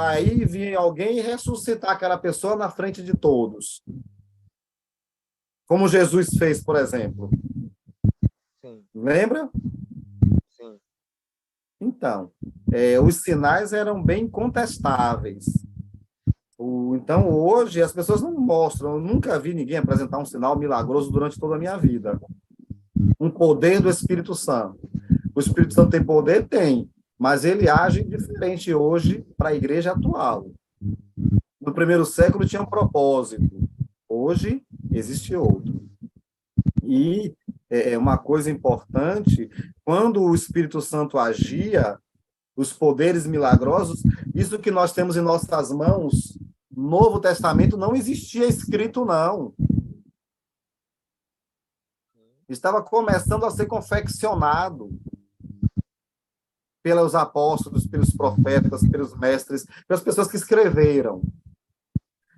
aí vir alguém ressuscitar aquela pessoa na frente de todos. Como Jesus fez, por exemplo. Sim. Lembra? Sim. Então, os sinais eram bem contestáveis. Então, hoje, as pessoas não mostram. Eu nunca vi ninguém apresentar um sinal milagroso durante toda a minha vida. Um poder do Espírito Santo. O Espírito Santo tem poder? Tem. Mas ele age diferente hoje para a igreja atual. No primeiro século tinha um propósito. Hoje, existe outro. E uma coisa importante, quando o Espírito Santo agia, os poderes milagrosos, isso que nós temos em nossas mãos, Novo Testamento não existia escrito, não. Estava começando a ser confeccionado pelos apóstolos, pelos profetas, pelos mestres, pelas pessoas que escreveram.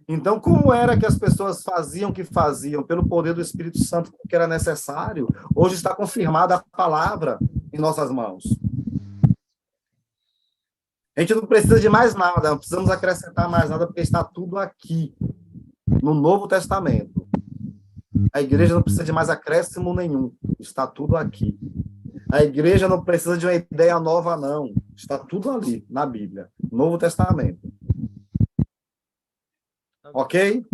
Então, como era que as pessoas faziam o que faziam? Pelo poder do Espírito Santo, que era necessário. Hoje está confirmada a palavra em nossas mãos. A gente não precisa de mais nada, não precisamos acrescentar mais nada, porque está tudo aqui, no Novo Testamento. A igreja não precisa de mais acréscimo nenhum, está tudo aqui. A igreja não precisa de uma ideia nova, não. Está tudo ali, na Bíblia, Novo Testamento. Ok?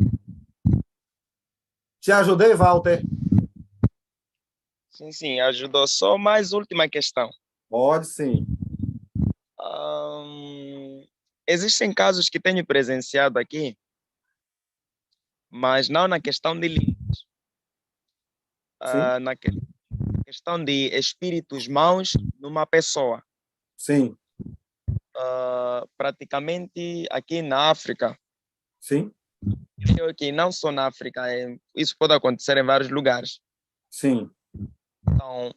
Te ajudei, Walter? Sim, sim, ajudou. Só mais última questão. Pode sim. Existem casos que tenho presenciado aqui, mas não na questão de línguas. Sim. Na questão de espíritos maus numa pessoa. Sim. Praticamente aqui na África. Sim. Creio que não só na África, isso pode acontecer em vários lugares. Sim. Então,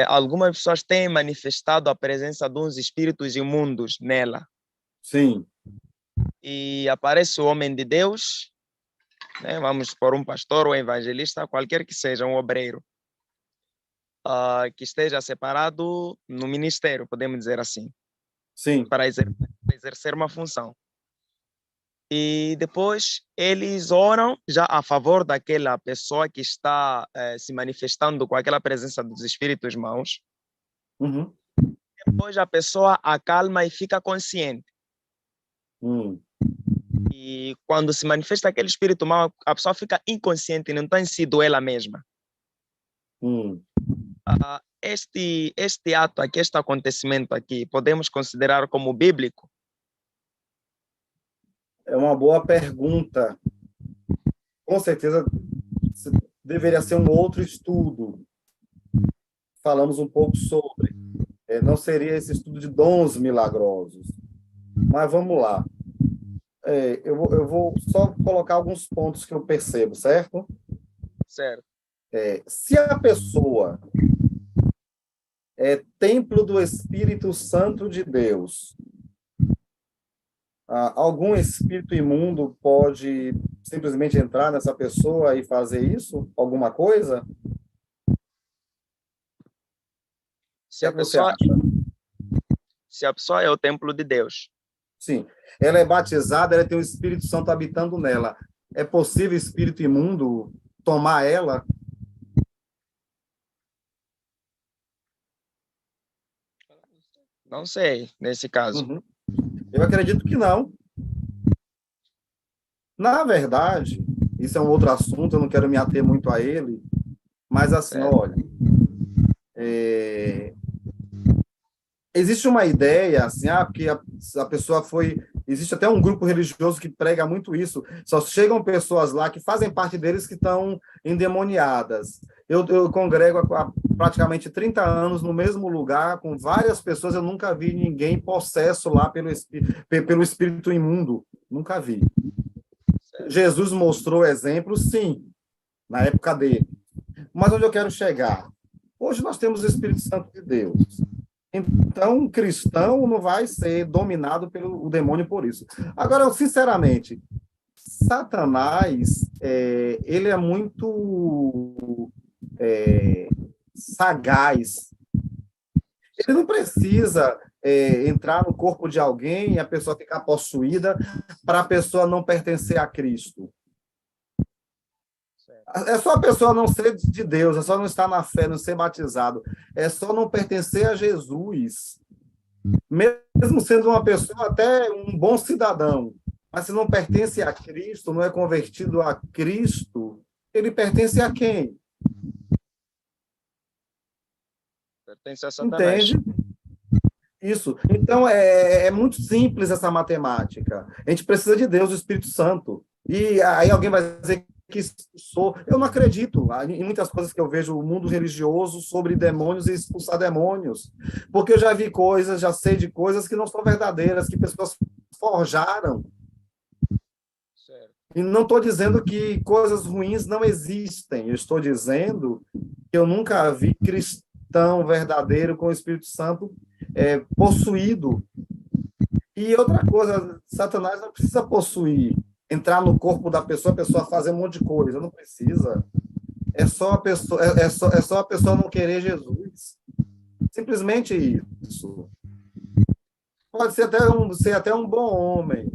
algumas pessoas têm manifestado a presença de uns espíritos imundos nela. Sim. E aparece o homem de Deus, né? Vamos por um pastor ou evangelista, qualquer que seja, um obreiro, que esteja separado no ministério, podemos dizer assim, Sim. para exercer uma função. E depois eles oram já a favor daquela pessoa que está se manifestando com aquela presença dos espíritos maus. Uhum. Depois a pessoa acalma e fica consciente. Hum, E quando se manifesta aquele espírito mau, a pessoa fica inconsciente, não tem sido ela mesma. hum. Este ato aqui, este acontecimento aqui, podemos considerar como bíblico? É uma boa pergunta. Com certeza deveria ser um outro estudo. Falamos um pouco sobre. Não seria esse estudo de dons milagrosos. Mas vamos lá. Eu vou só colocar alguns pontos que eu percebo, certo? Certo. Se a pessoa é templo do Espírito Santo de Deus, algum espírito imundo pode simplesmente entrar nessa pessoa e fazer isso? Alguma coisa? O Se que é a que você pessoa, acha? se a pessoa é o templo de Deus, Sim. Ela é batizada, ela tem o Espírito Santo habitando nela. É possível espírito imundo tomar ela? não sei, nesse caso. Uhum. Eu acredito que não. Na verdade, isso é um outro assunto, eu não quero me ater muito a ele, mas assim, Certo. olha, existe uma ideia, assim, porque a pessoa foi. Existe até um grupo religioso que prega muito isso. Só chegam pessoas lá que fazem parte deles que estão endemoniadas. Eu congrego há praticamente 30 anos no mesmo lugar, com várias pessoas. Eu nunca vi ninguém possesso lá pelo espírito imundo. Nunca vi. Certo. Jesus mostrou exemplos, sim, na época dele. Mas onde eu quero chegar? Hoje nós temos o Espírito Santo de Deus. Então, um cristão não vai ser dominado pelo demônio por isso. Agora, sinceramente, Satanás, ele é muito sagaz. Ele não precisa entrar no corpo de alguém e a pessoa ficar possuída para a pessoa não pertencer a Cristo. É só a pessoa não ser de Deus, é só não estar na fé, não ser batizado, é só não pertencer a Jesus. Mesmo sendo uma pessoa até um bom cidadão, mas se não pertence a Cristo, não é convertido a Cristo, ele pertence a quem? Pertence a Satanás. Entende? Isso. Então, é muito simples essa matemática. A gente precisa de Deus, do Espírito Santo. E aí alguém vai dizer que sou. Eu não acredito em muitas coisas que eu vejo o mundo religioso sobre demônios e expulsar demônios. Porque eu já vi coisas, já sei de coisas que não são verdadeiras, que pessoas forjaram. Certo. E não estou dizendo que coisas ruins não existem. Eu estou dizendo que eu nunca vi cristão verdadeiro com o Espírito Santo possuído. E outra coisa, Satanás não precisa possuir, entrar no corpo da pessoa, a pessoa fazer um monte de coisa, não precisa. É só a pessoa não querer Jesus. Simplesmente isso. Pode ser até um bom homem,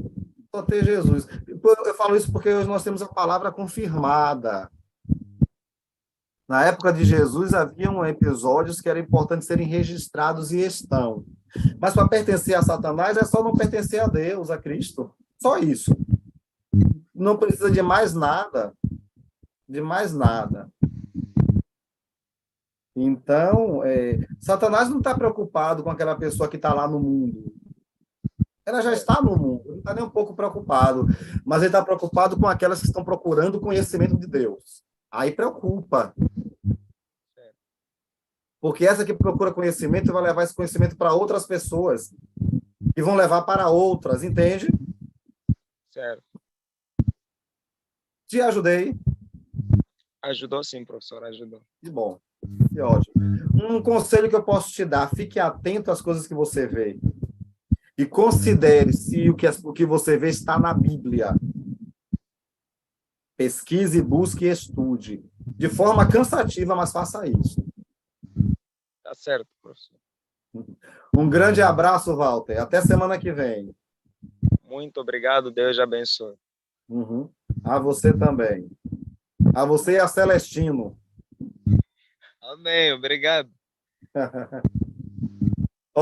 só ter Jesus. Eu falo isso porque hoje nós temos a palavra confirmada. Na época de Jesus, haviam episódios que eram importantes serem registrados e estão. Mas para pertencer a Satanás é só não pertencer a Deus, a Cristo. Só isso. Não precisa de mais nada. De mais nada. Então, Satanás não está preocupado com aquela pessoa que está lá no mundo. Ela já está no mundo, não está nem um pouco preocupado. Mas ele está preocupado com aquelas que estão procurando o conhecimento de Deus. Aí preocupa. Porque essa que procura conhecimento vai levar esse conhecimento para outras pessoas. E vão levar para outras, entende? Certo. Te ajudei. Ajudou sim, professor, ajudou. Que bom. Que ótimo. Um conselho que eu posso te dar, fique atento às coisas que você vê. E considere se o que você vê está na Bíblia. Pesquise, busque e estude. De forma cansativa, mas faça isso. Tá certo, professor. Um grande abraço, Walter. Até semana que vem. Muito obrigado, Deus abençoe. Uhum. A você também. A você e a Celestino. Amém, obrigado.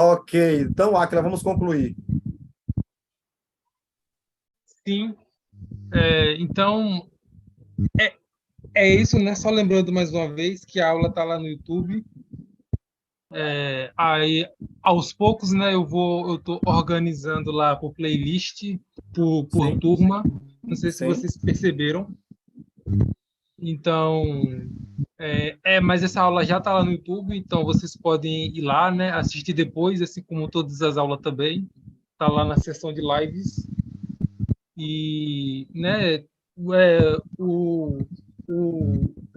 Ok, então, Áquila, vamos concluir. Sim. Então, é isso, né? Só lembrando mais uma vez que a aula está lá no YouTube. Aí, aos poucos, né, eu estou organizando lá por playlist, por Sim, turma. Não sei se sim. vocês perceberam. Então, mas essa aula já está lá no YouTube, então vocês podem ir lá, né, assistir depois, assim como todas as aulas também. Está lá na seção de lives. E, né, o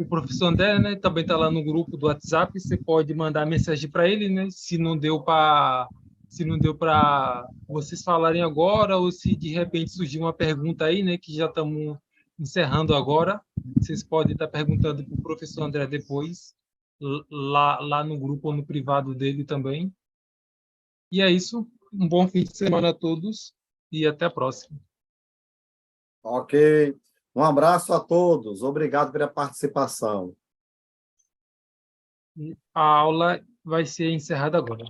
professor André, né, também está lá no grupo do WhatsApp. Você pode mandar mensagem para ele, né, se não deu para vocês falarem agora, ou se de repente surgir uma pergunta aí, né, que já estamos encerrando agora, vocês podem estar perguntando para o professor André depois, lá no grupo ou no privado dele também. E é isso. Um bom fim de semana a todos e até a próxima. Ok. Um abraço a todos. Obrigado pela participação. A aula vai ser encerrada agora.